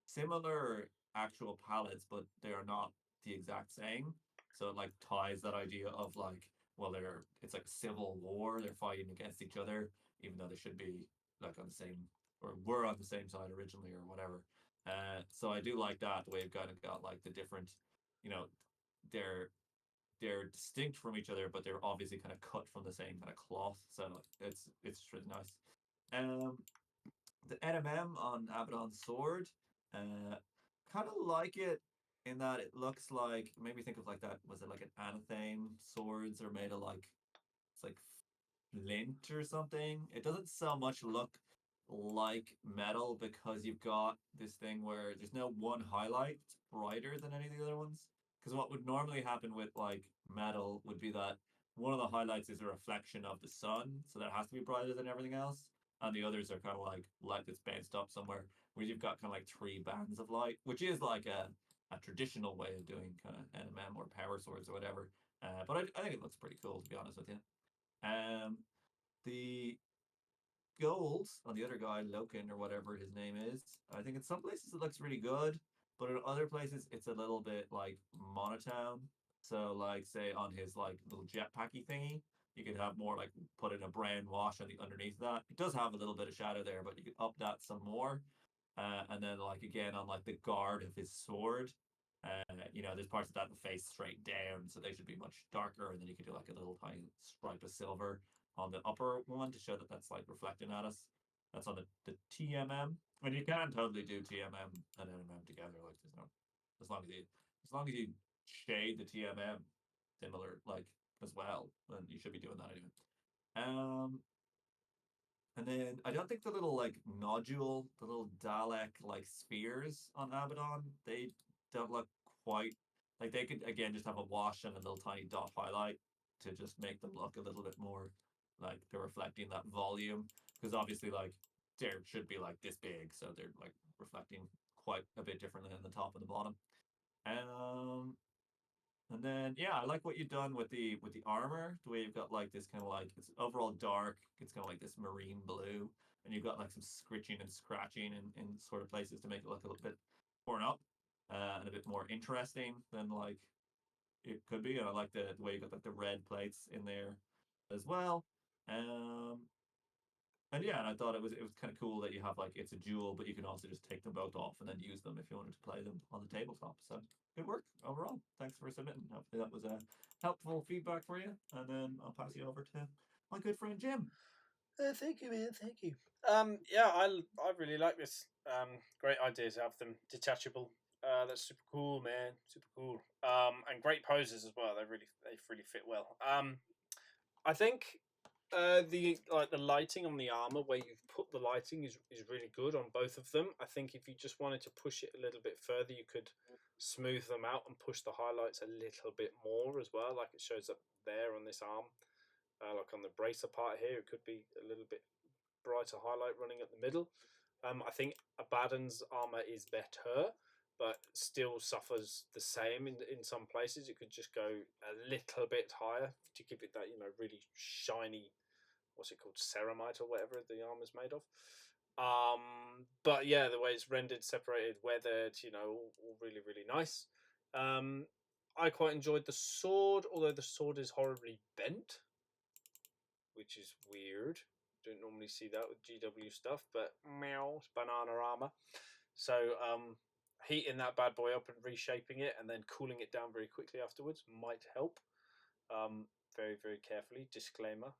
similar actual palettes, but they are not the exact same. So it like ties that idea of like, well, it's like a civil war. They're fighting against each other, even though they should be like on the same or were on the same side originally or whatever. So I do like that the way you've kind of got like the different, you know, they're they're distinct from each other, but they're obviously kind of cut from the same kind of cloth. So it's really nice. Um, the NMM on Abaddon's sword, uh, kind of like it in that it looks like made me think of like that. Was it like an Anathane swords are made of like it's like flint or something. It doesn't so much look like metal because you've got this thing where there's no one highlight brighter than any of the other ones. Because what would normally happen with like metal would be that one of the highlights is a reflection of the sun, so that has to be brighter than everything else, and the others are kind of like light that's bounced up somewhere. Where you've got kind of like three bands of light, which is like a traditional way of doing kind of NMM or power swords or whatever. But I think it looks pretty cool to be honest with you. Um, the gold on the other guy, Loken or whatever his name is, I think in some places it looks really good, but in other places it's a little bit like monotone. So like say on his like little jetpacky thingy, you could have more like put in a brown wash on the underneath that. It does have a little bit of shadow there, but you could up that some more. And then like again on like the guard of his sword, you know, there's parts of that that face straight down, so they should be much darker. And then you could do like a little tiny stripe of silver on the upper one to show that that's like reflecting at us. That's on the TMM. And you can totally do TMM and NMM together. Like there's no, as long as you shade the TMM similar like as well, then you should be doing that anyway. Um, and then I don't think the little like nodule, the little Dalek like spheres on Abaddon, they don't look quite like they could again just have a wash and a little tiny dot highlight to just make them look a little bit more like they're reflecting that volume. Because obviously like they should be like this big, so they're like reflecting quite a bit differently than the top and the bottom. Um and then yeah, I like what you've done with the armor. The way you've got like this kind of like it's overall dark. It's kind of like this marine blue, and you've got like some scritching and scratching in sort of places to make it look a little bit torn up. and a bit more interesting than like it could be. And I like the way you got like the red plates in there as well. Um, and yeah, and I thought it was kind of cool that you have like it's a duel, but you can also just take them both off and then use them if you wanted to play them on the tabletop. So good work overall. Thanks for submitting. Hopefully that was a helpful feedback for you. And then I'll pass you over to my good friend Jim. Thank you, man. Thank you. Yeah, I really like this. Great idea to have them detachable. That's super cool, man. Super cool. And great poses as well. They really fit well. I think the lighting on the armor, where you've put the lighting, is really good on both of them. I think if you just wanted to push it a little bit further, you could smooth them out and push the highlights a little bit more as well. Like it shows up there on this arm, like on the bracer part here, it could be a little bit brighter highlight running at the middle. I think Abaddon's armor is better, but still suffers the same in some places. It could just go a little bit higher to give it that really shiny, what's it called, ceramite or whatever the armor's made of. But yeah, the way it's rendered, separated, weathered, all really nice. I quite enjoyed the sword, although the sword is horribly bent, which is weird. Don't normally see that with GW stuff, but meow, it's banana armor. So heating that bad boy up and reshaping it and then cooling it down very quickly afterwards might help. Very carefully. Disclaimer,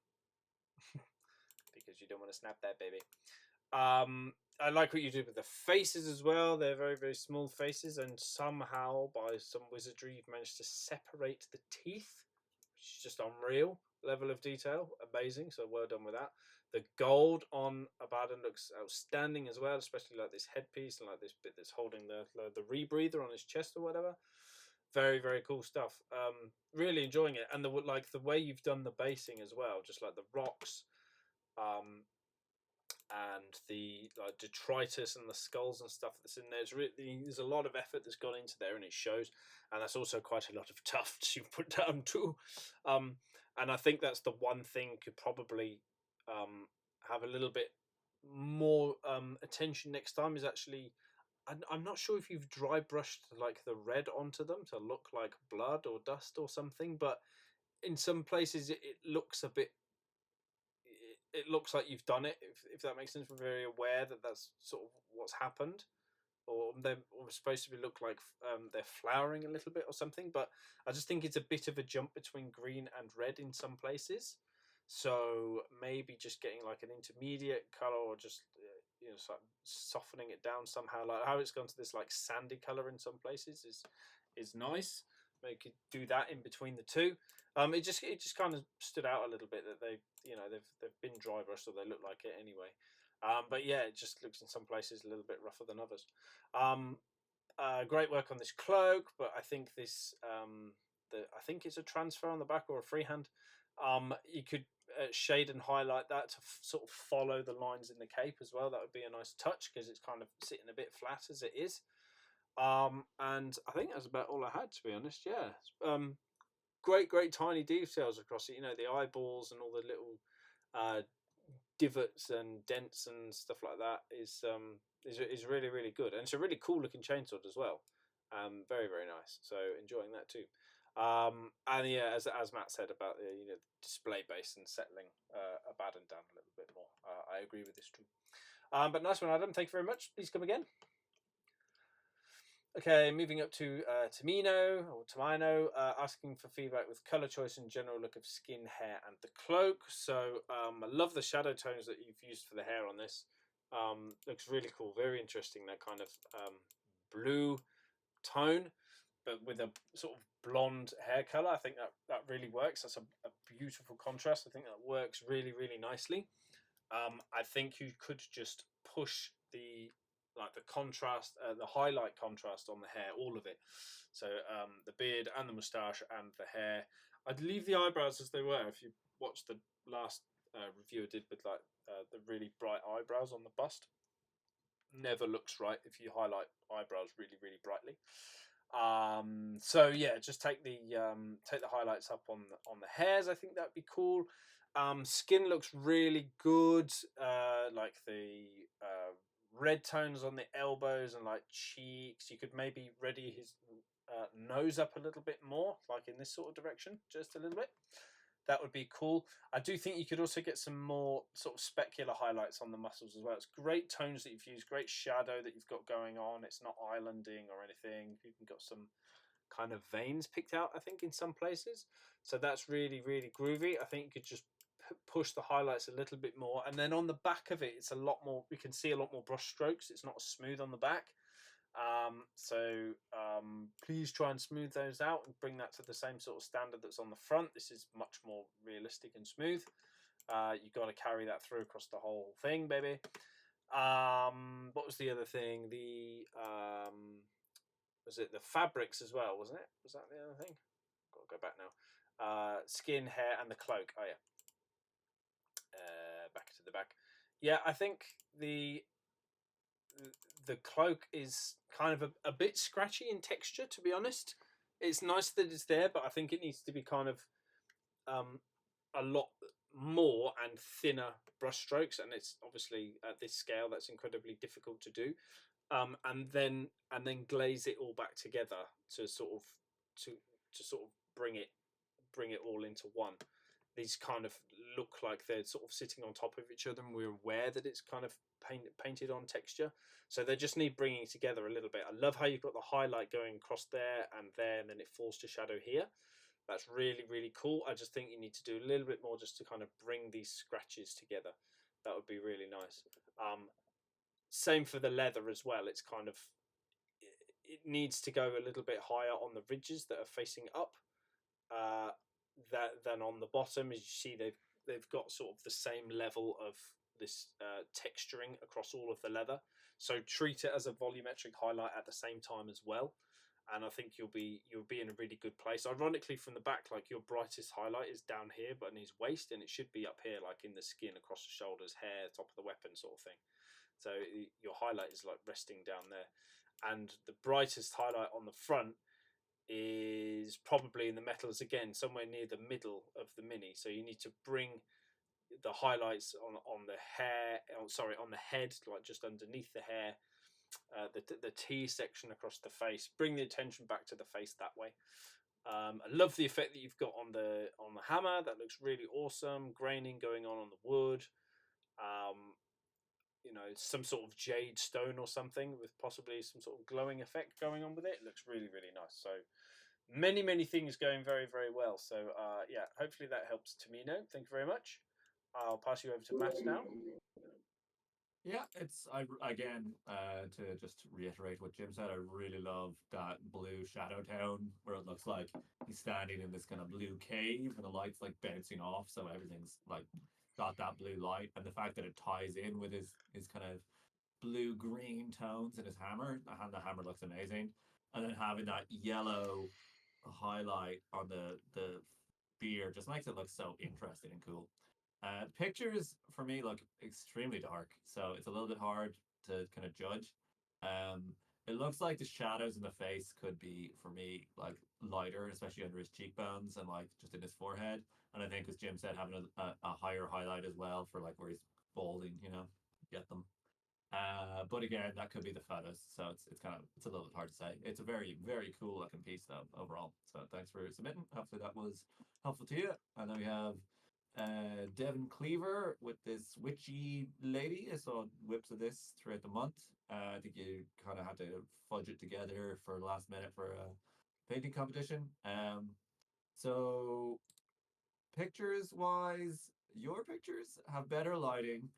because you don't want to snap that baby. I like what you did with the faces as well. They're very small faces, and somehow by some wizardry you've managed to separate the teeth, which is just unreal level of detail. Amazing. So well done with that. The gold on Abaddon looks outstanding as well, especially like this headpiece and like this bit that's holding the rebreather on his chest or whatever. Very cool stuff. Really enjoying it, and the way you've done the basing as well, just like the rocks, and the detritus and the skulls and stuff that's in there. There's a lot of effort that's gone into there, and it shows. And that's also quite a lot of tufts you've put down too. And I think that's the one thing could probably have a little bit more attention next time. Is actually, I'm not sure if you've dry brushed like the red onto them to look like blood or dust or something, but in some places it looks a bit, it looks like you've done it, if that makes sense. We're very aware that that's sort of what's happened, or they're supposed to be look like they're flowering a little bit or something. But I just think it's a bit of a jump between green and red in some places. So maybe just getting like an intermediate color, or just softening it down somehow. Like how it's gone to this like sandy color in some places is nice. Maybe could do that in between the two. It just kind of stood out a little bit that they've been dry brushed, or they look like it anyway. But yeah, it just looks in some places a little bit rougher than others. Great work on this cloak, but I think I think it's a transfer on the back or a freehand. You could shade and highlight that to sort of follow the lines in the cape as well. That would be a nice touch because it's kind of sitting a bit flat as it is. And I think that's about all I had, to be honest. Yeah. Great tiny details across it. The eyeballs and all the little divots and dents and stuff like that is really good, and it's a really cool looking chainsword as well. Very nice. So enjoying that too. And yeah, as Matt said about the display base and settling Abaddon down a little bit more, I agree with this too. But nice one, Adam. Thank you very much. Please come again. Okay, moving up to Tamino, asking for feedback with color choice and general look of skin, hair, and the cloak. So I love the shadow tones that you've used for the hair on this. Looks really cool, very interesting. That kind of blue tone, but with a sort of blonde hair color. I think that really works. That's a beautiful contrast. I think that works really nicely. I think you could just push the contrast, the highlight contrast on the hair, all of it. So the beard and the moustache and the hair. I'd leave the eyebrows as they were. If you watched the last review I did with the really bright eyebrows on the bust, never looks right if you highlight eyebrows really brightly. So yeah, just take the highlights up on the hairs. I think that'd be cool. Skin looks really good. Like the red tones on the elbows and like cheeks. You could maybe ready his nose up a little bit more, like in this sort of direction, just a little bit. That would be cool. I do think you could also get some more sort of specular highlights on the muscles as well. It's great tones that you've used, great shadow that you've got going on. It's not islanding or anything. You've even got some kind of veins picked out, I think, in some places. So that's really, really groovy. I think you could just push the highlights a little bit more. And then on the back of it, it's a lot more, we can see a lot more brush strokes. It's not as smooth on the back. Please try and smooth those out and bring that to the same sort of standard that's on the front. This is much more realistic and smooth. You've got to carry that through across the whole thing, baby. What was the other thing? Was it the fabrics as well? Wasn't it? Was that the other thing? Got to go back now. Skin, hair, and the cloak. Oh yeah. Back to the back. Yeah, I think the cloak is kind of a bit scratchy in texture, to be honest. It's nice that it's there, but I think it needs to be kind of a lot more and thinner brush strokes, and it's obviously at this scale that's incredibly difficult to do. And then glaze it all back together to sort of bring it all into one. These kind of look like they're sort of sitting on top of each other, and we're aware that it's kind of painted on texture. So they just need bringing together a little bit. I love how you've got the highlight going across there, and then it falls to shadow here. That's really, really cool. I just think you need to do a little bit more just to kind of bring these scratches together. That would be really nice. Same for the leather as well. It's kind of, it needs to go a little bit higher on the ridges that are facing up than on the bottom. As you see, they've got sort of the same level of this texturing across all of the leather. So treat it as a volumetric highlight at the same time as well. And I think you'll be in a really good place. Ironically, from the back, like your brightest highlight is down here, but in his waist, and it should be up here, like in the skin, across the shoulders, hair, top of the weapon, sort of thing. So your highlight is like resting down there, and the brightest highlight on the front is probably in the metals again, somewhere near the middle of the mini. So you need to bring the highlights on the hair, on the head, like just underneath the hair. The T section across the face. Bring the attention back to the face that way. I love the effect that you've got on the hammer. That looks really awesome. Graining going on the wood. Some sort of jade stone or something with possibly some sort of glowing effect going on with it. It looks really, really nice. So many things going very, very well. So yeah, hopefully that helps Tamino. Thank you very much. I'll pass you over to Matt now. Yeah, to just reiterate what Jim said, I really love that blue shadow town where it looks like he's standing in this kind of blue cave and the light's like bouncing off, so everything's like got that blue light, and the fact that it ties in with his kind of blue green tones in his hammer. The hammer looks amazing, and then having that yellow highlight on the beard just makes it look so interesting and cool. Pictures for me look extremely dark, so it's a little bit hard to kind of judge. Um, it looks like the shadows in the face could be, for me, like lighter, especially under his cheekbones and like just in his forehead. And I think, as Jim said, having a higher highlight as well for like where he's balding, get them. But again, that could be the photos, so it's a little bit hard to say. It's a very, very cool looking piece though overall. So thanks for submitting. Hopefully that was helpful to you. And then we have Devin Cleaver with this witchy lady. I saw whips of this throughout the month. I think you kind of had to fudge it together for last minute for a painting competition. So pictures wise, your pictures have better lighting,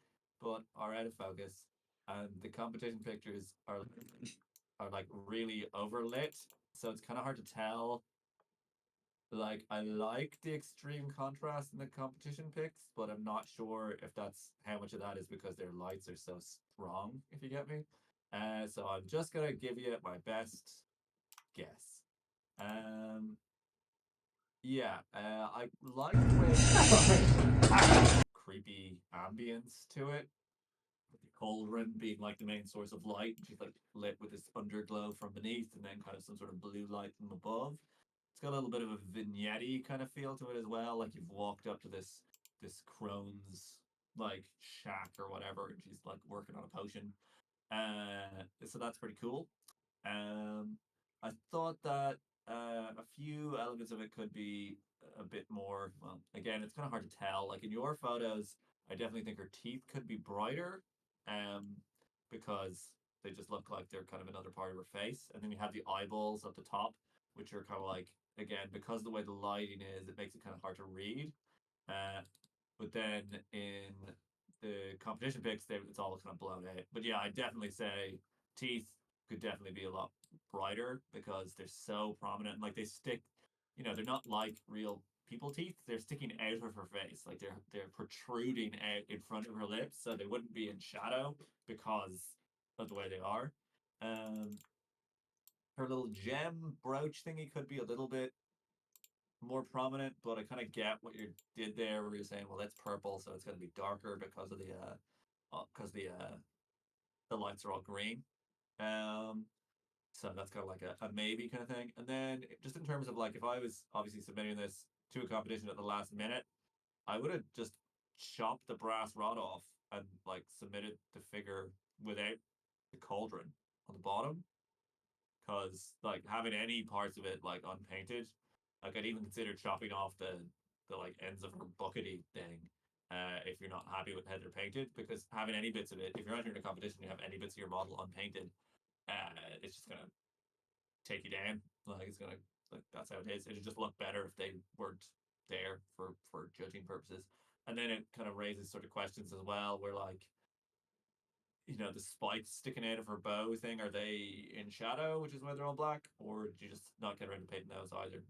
but are out of focus, and the competition pictures are like really overlit. So it's kind of hard to tell. Like, I like the extreme contrast in the competition pics, but I'm not sure if that's how much of that is because their lights are so strong, if you get me. So I'm just gonna give you my best guess. Yeah, I like the way creepy ambience to it. With the cauldron being like the main source of light, she's like lit with this underglow from beneath, and then kind of some sort of blue light from above. It's got a little bit of a vignette kind of feel to it as well. Like you've walked up to this crone's like shack or whatever, and she's like working on a potion. So that's pretty cool. I thought that a few elements of it could be a bit more. Well, again, it's kind of hard to tell. Like in your photos, I definitely think her teeth could be brighter, um, because they just look like they're kind of another part of her face. And then you have the eyeballs at the top, which are kind of like, again, because of the way the lighting is, it makes it kind of hard to read. Uh, but then in the competition picks, it's all kind of blown out. But yeah, I definitely say teeth could definitely be a lot brighter because they're so prominent. Like they stick, they're not like real people teeth. They're sticking out of her face. Like they're protruding out in front of her lips, so they wouldn't be in shadow because of the way they are. Um, her little gem brooch thingy could be a little bit more prominent, but I kind of get what you did there, where you're saying, well, that's purple, so it's going to be darker because the lights are all green. Um, so that's kind of like a maybe kind of thing. And then just in terms of like, if I was obviously submitting this to a competition at the last minute, I would have just chopped the brass rod off and like submitted the figure without the cauldron on the bottom, because like having any parts of it like unpainted, like I'd even consider chopping off the like ends of her buckety thing, if you're not happy with how they're painted, because having any bits of it, if you're entering a competition, you have any bits of your model unpainted, it's just gonna take you down. Like it's gonna like that's how it is. It'd just look better if they weren't there for judging purposes. And then it kind of raises sort of questions as well, where like the spikes sticking out of her bow thing, are they in shadow, which is why they're all black, or did you just not get around to painting those either?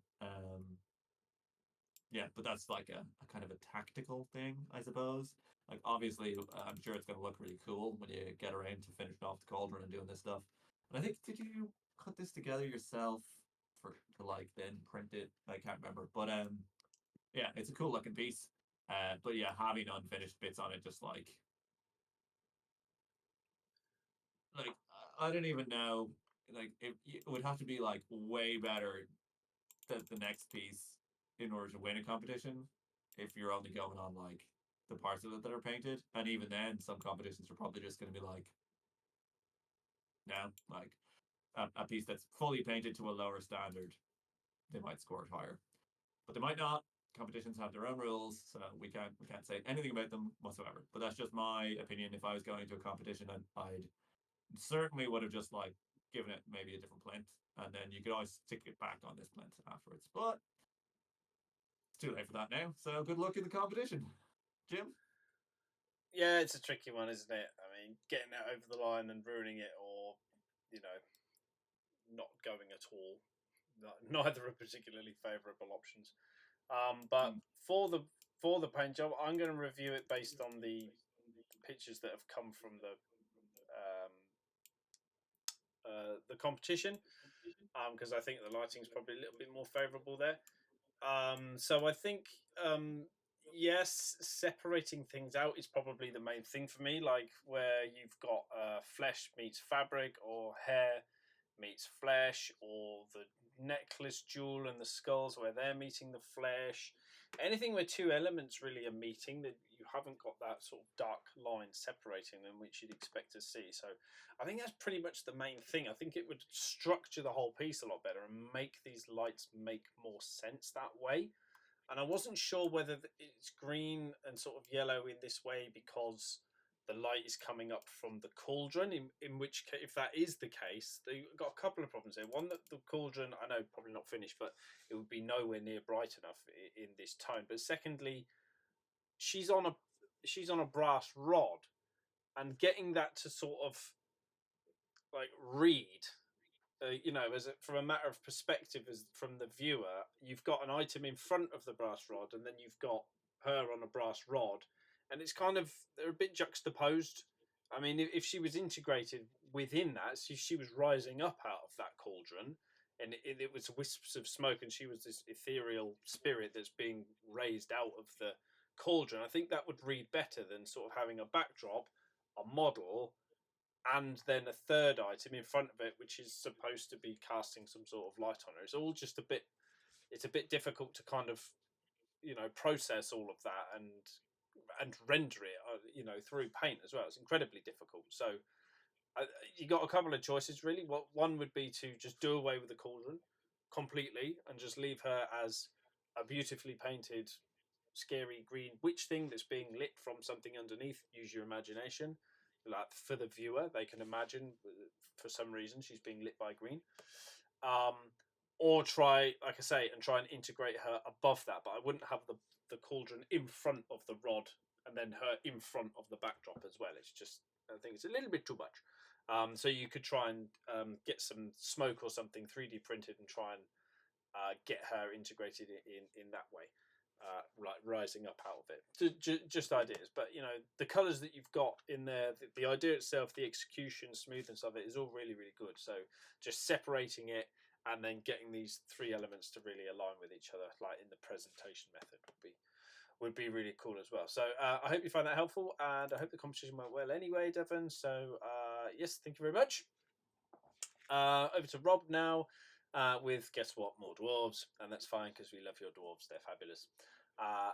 Yeah, but that's like a kind of a tactical thing, I suppose. Like obviously, I'm sure it's going to look really cool when you get around to finishing off the cauldron and doing this stuff. And I think, did you cut this together yourself to like then print it? I can't remember, but yeah, it's a cool looking piece. But yeah, having unfinished bits on it, just like I don't even know. Like it would have to be like way better than the next piece in order to win a competition. If you're only going on like the parts of it that are painted, and even then, some competitions are probably just going to be like, no, like a piece that's fully painted to a lower standard, they might score it higher, but they might not. Competitions have their own rules, so we can't say anything about them whatsoever. But that's just my opinion. If I was going to a competition, I'd certainly would have just like given it maybe a different plinth, and then you could always stick it back on this plinth afterwards. But it's too late for that now. So good luck in the competition, Jim. Yeah, it's a tricky one, isn't it? I mean, getting it over the line and ruining it, or you know, not going at all. Neither are particularly favourable options. But Mm. for the paint job, I'm going to review it based on the pictures that have come from the competition, because I think the lighting is probably a little bit more favourable there. So I think yes, separating things out is probably the main thing for me. Like where you've got flesh meets fabric, or hair meets flesh, or the necklace jewel and the skulls where they're meeting the flesh. Anything where two elements really are meeting, that you haven't got that sort of dark line separating them, which you'd expect to see. So I think that's pretty much the main thing. I think it would structure the whole piece a lot better and make these lights make more sense that way. And I wasn't sure whether it's green and sort of yellow in this way because the light is coming up from the cauldron. In which case, if that is the case, they've got a couple of problems there. One, that the cauldron, I know, probably not finished, but it would be nowhere near bright enough in this tone. But secondly, she's on a she's on a brass rod, and getting that to sort of like read, as from a matter of perspective, as from the viewer, you've got an item in front of the brass rod, and then you've got her on a brass rod, and it's kind of they're a bit juxtaposed. I mean, if she was integrated within that, she was rising up out of that cauldron, and it was wisps of smoke, and she was this ethereal spirit that's being raised out of the cauldron. I think that would read better than sort of having a backdrop, a model, and then a third item in front of it, which is supposed to be casting some sort of light on her. It's all just a bit. It's a bit difficult to kind of process all of that and render it through paint as well. It's incredibly difficult. So You got a couple of choices really. What one would be to just do away with the cauldron completely and just leave her as a beautifully painted, scary green witch thing that's being lit from something underneath. Use your imagination. Like for the viewer, they can imagine for some reason she's being lit by green. Um, or try, like I say, and try and integrate her above that. But I wouldn't have the cauldron in front of the rod and then her in front of the backdrop as well. It's just, I think it's a little bit too much. So you could try and get some smoke or something 3D printed and try and get her integrated in that way, like rising up out of it. Just ideas, but the colors that you've got in there, the idea itself, the execution, smoothness of it is all really really good. So just separating it and then getting these three elements to really align with each other, like in the presentation method, would be really cool as well. So I hope you find that helpful, and I hope the competition went well anyway, Devon. So yes, thank you very much. Over to Rob now with, guess what, more dwarves, and that's fine because we love your dwarves, they're fabulous.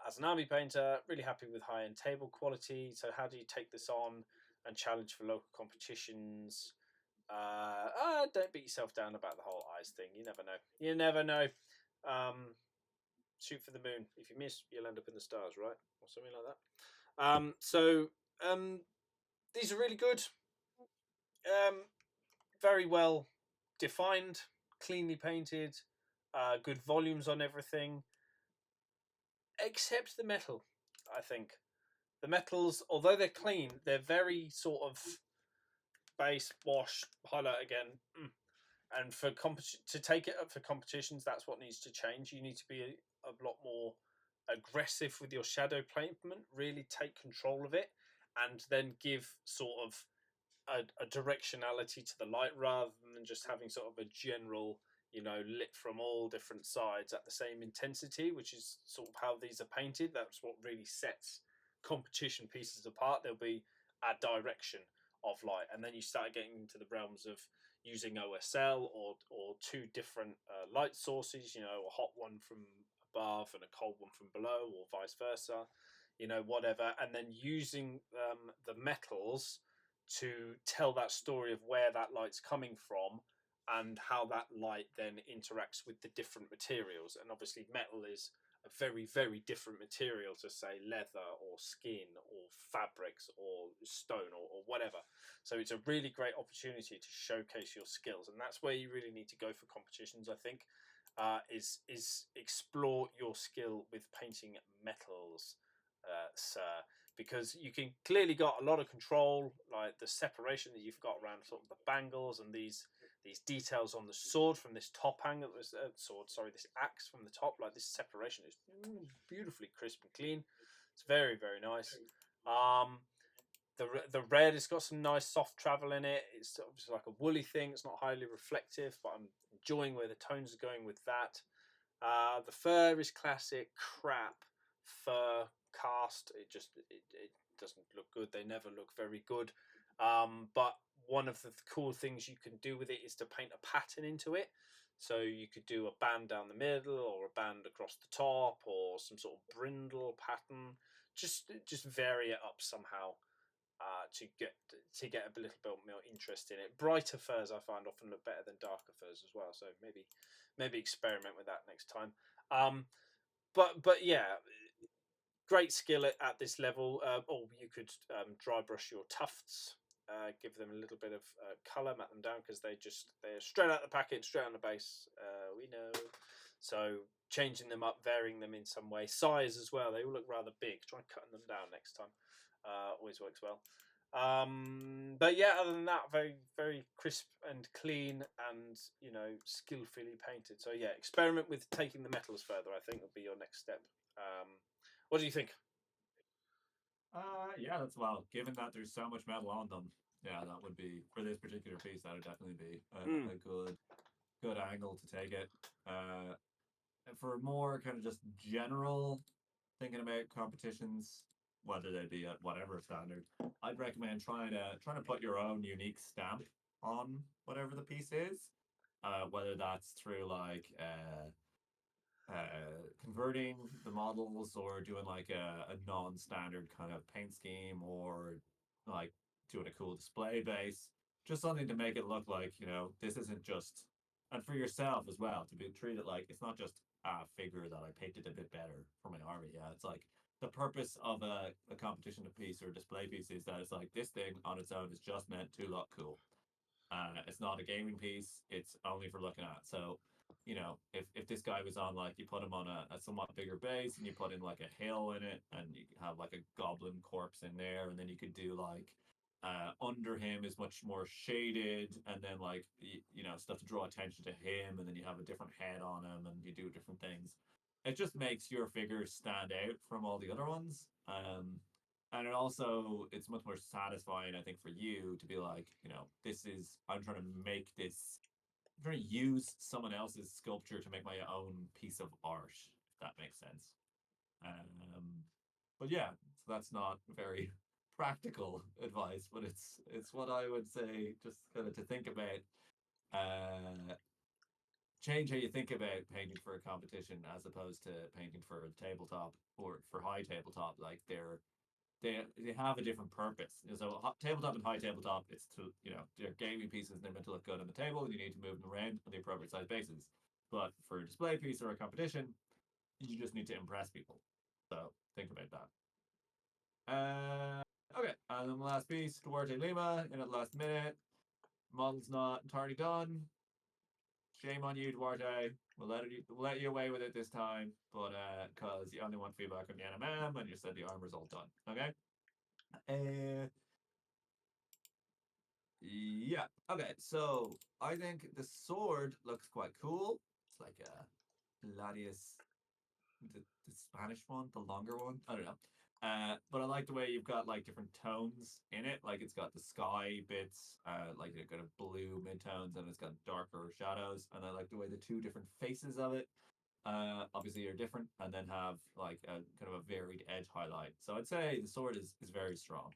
As an army painter, really happy with high-end table quality. So how do you take this on and challenge for local competitions? Don't beat yourself down about the whole eyes thing. You never know. You never know. Shoot for the moon. If you miss, you'll end up in the stars, right? Or something like that. These are really good. Very well defined, cleanly painted, good volumes on everything, except the metal. I think the metals, although they're clean, they're very sort of base, wash, highlight again. And for to take it up for competitions, that's what needs to change. You need to be a lot more aggressive with your shadow placement. Really take control of it, and then give sort of a directionality to the light rather than just having sort of a general, lit from all different sides at the same intensity, which is sort of how these are painted. That's what really sets competition pieces apart. There'll be a direction of light, and then you start getting into the realms of using OSL or two different light sources, a hot one from above and a cold one from below, or vice versa, whatever, and then using the metals to tell that story of where that light's coming from and how that light then interacts with the different materials. And obviously metal is a very very different material to, say, leather or skin or fabrics or stone or whatever. So it's a really great opportunity to showcase your skills, and that's where you really need to go for competitions, I think. Is explore your skill with painting metals, sir, because you can clearly got a lot of control, like the separation that you've got around sort of the bangles and these details on the sword from this top angle, this this axe from the top, like this separation is beautifully crisp and clean. It's very very nice. Um, the red has got some nice soft travel in it. It's obviously like a woolly thing. It's not highly reflective, but I'm enjoying where the tones are going with that. The fur is classic crap fur cast. It doesn't look good. They never look very good. But one of the cool things you can do with it is to paint a pattern into it. So you could do a band down the middle, or a band across the top, or some sort of brindle pattern. Just vary it up somehow to get a little bit more interest in it. Brighter furs I find often look better than darker furs as well. So maybe experiment with that next time. But yeah, great skill at this level. Or you could dry brush your tufts, give them a little bit of colour, mat them down, because they're straight out the packet, straight on the base. We know. So changing them up, varying them in some way. Size as well. They all look rather big. Try cutting them down next time. Always works well. But yeah, other than that, very very crisp and clean, and skillfully painted. So yeah, experiment with taking the metals further. I think would be your next step. What do you think? Yeah, that's well. Given that there's so much metal on them, yeah, that would be for this particular piece. That would definitely be a good angle to take it. And for more kind of just general thinking about competitions, whether they be at whatever standard, I'd recommend trying to put your own unique stamp on whatever the piece is. Whether that's through like converting the models, or doing like a non-standard kind of paint scheme, or like doing a cool display base. just something to make it look like, this isn't just, and for yourself as well, to be treated like it's not just a figure that I painted a bit better for my army. Yeah, it's like the purpose of a competition piece or a display piece is that it's like this thing on its own is just meant to look cool. It's not a gaming piece. It's only for looking at. So, if this guy was on like you put him on a somewhat bigger base and you put in like a hill in it and you have like a goblin corpse in there, and then you could do like under him is much more shaded, and then like stuff to draw attention to him, and then you have a different head on him, and you do different things. It just makes your figure stand out from all the other ones. And it's much more satisfying, I think, for you to be like, this is I'm trying to make this. I'm trying to use someone else's sculpture to make my own piece of art, if that makes sense. But yeah, so that's not very practical advice, but it's what I would say, just kind of to think about. Change how you think about painting for a competition as opposed to painting for a tabletop or for high tabletop. Like they have a different purpose. So tabletop and high tabletop, it's to they're gaming pieces and they're meant to look good on the table, and you need to move them around on the appropriate size bases. But for a display piece or a competition, you just need to impress people. So think about that. Okay, and then the last piece, Duarte Lima in at the last minute. Model's not entirely done. Shame on you, Duarte. We'll let you away with it this time, but because you only want feedback on the NMM and you said the armor's all done. Okay. Uh, yeah. Okay. So I think the sword looks quite cool. It's like a Gladius, the Spanish one, the longer one. I don't know. But I like the way you've got like different tones in it. Like it's got the sky bits, like you've got a blue midtones, and it's got darker shadows. And I like the way the two different faces of it obviously are different, and then have like a kind of a varied edge highlight. So I'd say the sword is very strong.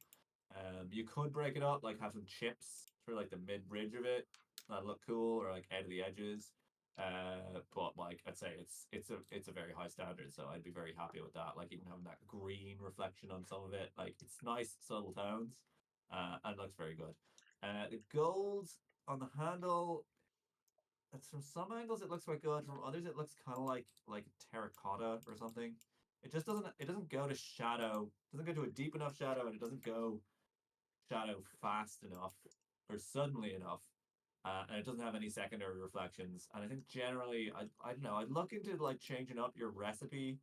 You could break it up, like have some chips for like the mid ridge of it that look cool, or like out of the edges. But like I'd say it's a very high standard, so I'd be very happy with that. Like even having that green reflection on some of it, like it's nice subtle tones, and it looks very good. The gold on the handle, it's from some angles it looks quite good. From others, it looks kind of like terracotta or something. It doesn't go to shadow. Doesn't go to a deep enough shadow, and it doesn't go shadow fast enough or suddenly enough. And it doesn't have any secondary reflections. And I think generally, I don't know. I'd look into like changing up your recipe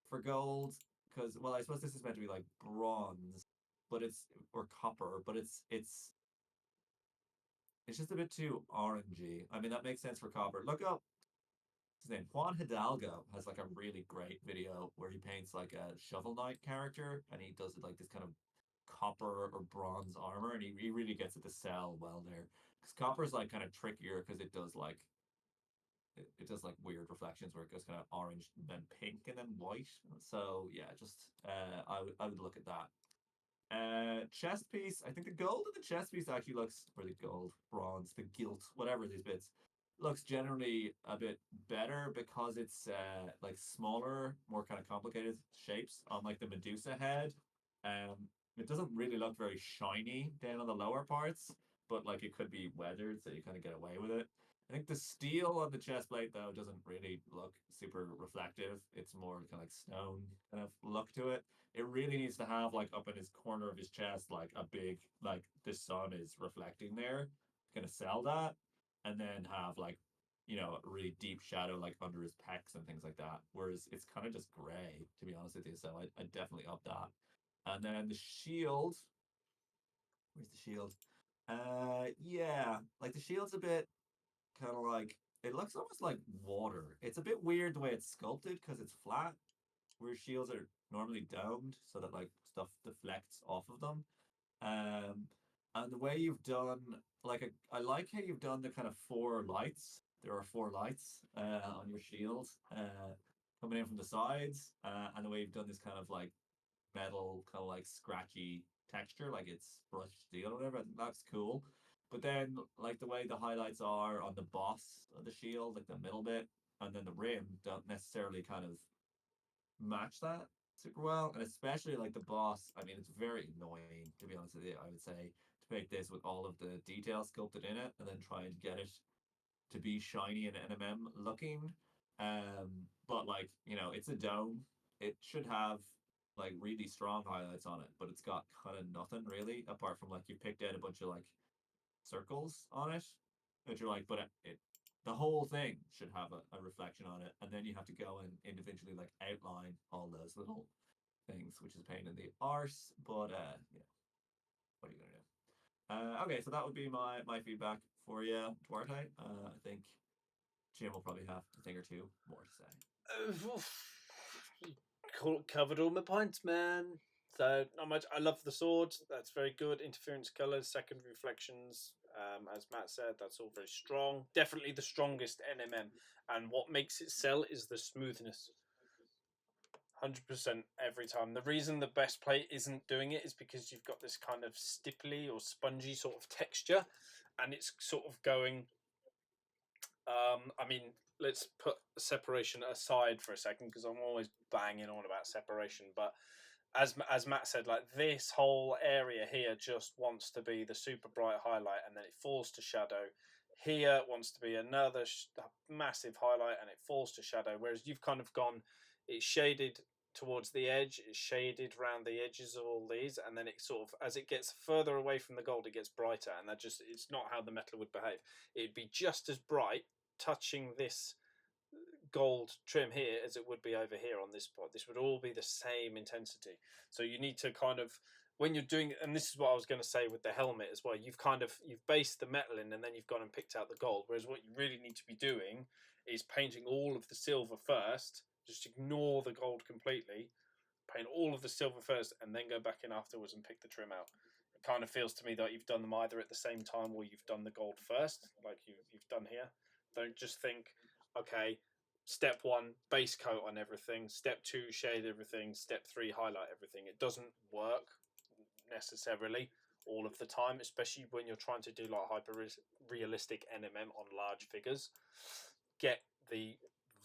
for gold because, well, I suppose this is meant to be like bronze, but it's or copper, but it's just a bit too orangey. I mean, that makes sense for copper. Look up his name. Juan Hidalgo has like a really great video where he paints like a Shovel Knight character, and he does it like this kind of copper or bronze armor, and he really gets it to sell well there. Because copper is like kind of trickier because it does like weird reflections where it goes kind of orange and then pink and then white. So yeah, just I would look at that. Chest piece. I think the gold of the chest piece actually looks, or the gold, bronze, the gilt, whatever these bits, looks generally a bit better because it's like smaller, more kind of complicated shapes on like the Medusa head. It doesn't really look very shiny down on the lower parts, but like it could be weathered, so you kind of get away with it. I think the steel on the chest plate though doesn't really look super reflective. It's more kind of like stone kind of look to it. It really needs to have like up in his corner of his chest like a big like the sun is reflecting there, kind of sell that, and then have like a really deep shadow like under his pecs and things like that. Whereas it's kind of just gray, to be honest with you. So I definitely up that. And then the shield. Where's the shield? Yeah, like the shield's a bit kind of like it looks almost like water. It's a bit weird the way it's sculpted because it's flat, where shields are normally domed so that like stuff deflects off of them. Um, and the way you've done I like how you've done the kind of four lights. There are four lights on your shield coming in from the sides, and the way you've done this kind of like metal, kind of like scratchy texture, like it's brushed steel or whatever. I think that's cool. But then, like the way the highlights are on the boss of the shield, like the middle bit, and then the rim don't necessarily kind of match that super well. And especially like the boss, I mean, it's very annoying to be honest with you. I would say make this with all of the detail sculpted in it, and then try and get it to be shiny and NMM looking. But like, you know, it's a dome. It should have like really strong highlights on it, but it's got kind of nothing really apart from like you picked out a bunch of like circles on it that you're like, but the whole thing should have a reflection on it, and then you have to go and individually like outline all those little things, which is a pain in the arse. But yeah, what are you gonna do? Okay, so that would be my feedback for you, Duarte. I think Jim will probably have a thing or two more to say. Covered all my points, man. So not much. I love the sword. That's very good. Interference colors, secondary reflections. As Matt said, that's all very strong. Definitely the strongest NMM. And what makes it sell is the smoothness. 100% every time. The reason the best plate isn't doing it is because you've got this kind of stipply or spongy sort of texture, and it's sort of going. I mean, let's put separation aside for a second because I'm always banging on about separation. But as Matt said, like this whole area here just wants to be the super bright highlight, and then it falls to shadow. Here it wants to be another massive highlight, and it falls to shadow. Whereas you've kind of gone, it's shaded towards the edge, it's shaded around the edges of all these, and then it sort of, as it gets further away from the gold, it gets brighter, and that just, it's not how the metal would behave. It'd be just as bright touching this gold trim here as it would be over here on this part. This would all be the same intensity. So you need to kind of, when you're doing, and this is what I was going to say with the helmet as well, you've based the metal in and then you've gone and picked out the gold. Whereas what you really need to be doing is painting all of the silver first, just ignore the gold completely, paint all of the silver first, and then go back in afterwards and pick the trim out. It kind of feels to me that you've done them either at the same time or you've done the gold first, like you've done here. Don't just think, okay, step one, base coat on everything. Step two, shade everything. Step three, highlight everything. It doesn't work necessarily all of the time, especially when you're trying to do like hyper realistic NMM on large figures. Get the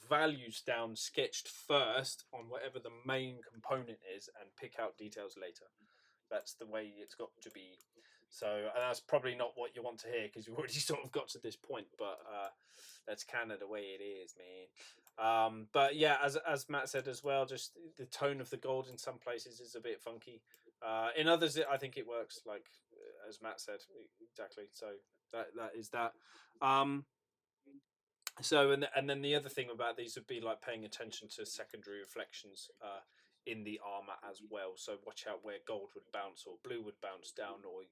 values down sketched first on whatever the main component is and pick out details later. That's the way it's got to be. So, and that's probably not what you want to hear because you've already sort of got to this point, but that's kind of the way it is, man. But yeah, as Matt said as well, just the tone of the gold in some places is a bit funky. In others, I think it works, like as Matt said, exactly. So that is that. Um, so and then the other thing about these would be like paying attention to secondary reflections in the armor as well. So watch out where gold would bounce or blue would bounce down, or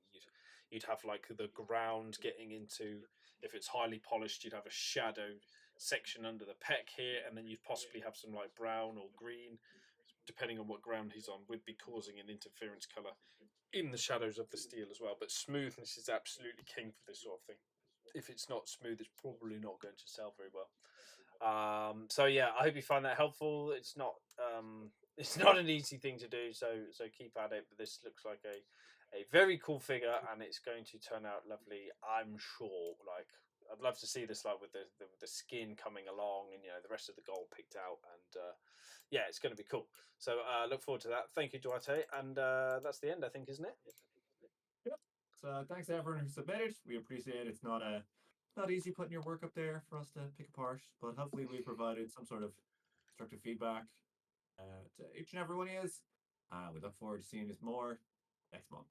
you'd have like the ground getting into, if it's highly polished, you'd have a shadow section under the pec here, and then you'd possibly have some like brown or green, depending on what ground he's on, would be causing an interference color in the shadows of the steel as well. But smoothness is absolutely king for this sort of thing. If it's not smooth, it's probably not going to sell very well. So yeah, I hope you find that helpful. It's not an easy thing to do, so keep at it. But this looks like a very cool figure, and it's going to turn out lovely, I'm sure. Like I'd love to see this like with the skin coming along, and you know the rest of the gold picked out, and yeah, it's going to be cool. So look forward to that. Thank you, Duarte, and that's the end, I think, isn't it? Yep. So thanks to everyone who submitted. We appreciate it. It's not easy putting your work up there for us to pick apart, but hopefully we provided some sort of constructive feedback to each and every one of you. We look forward to seeing you more next month.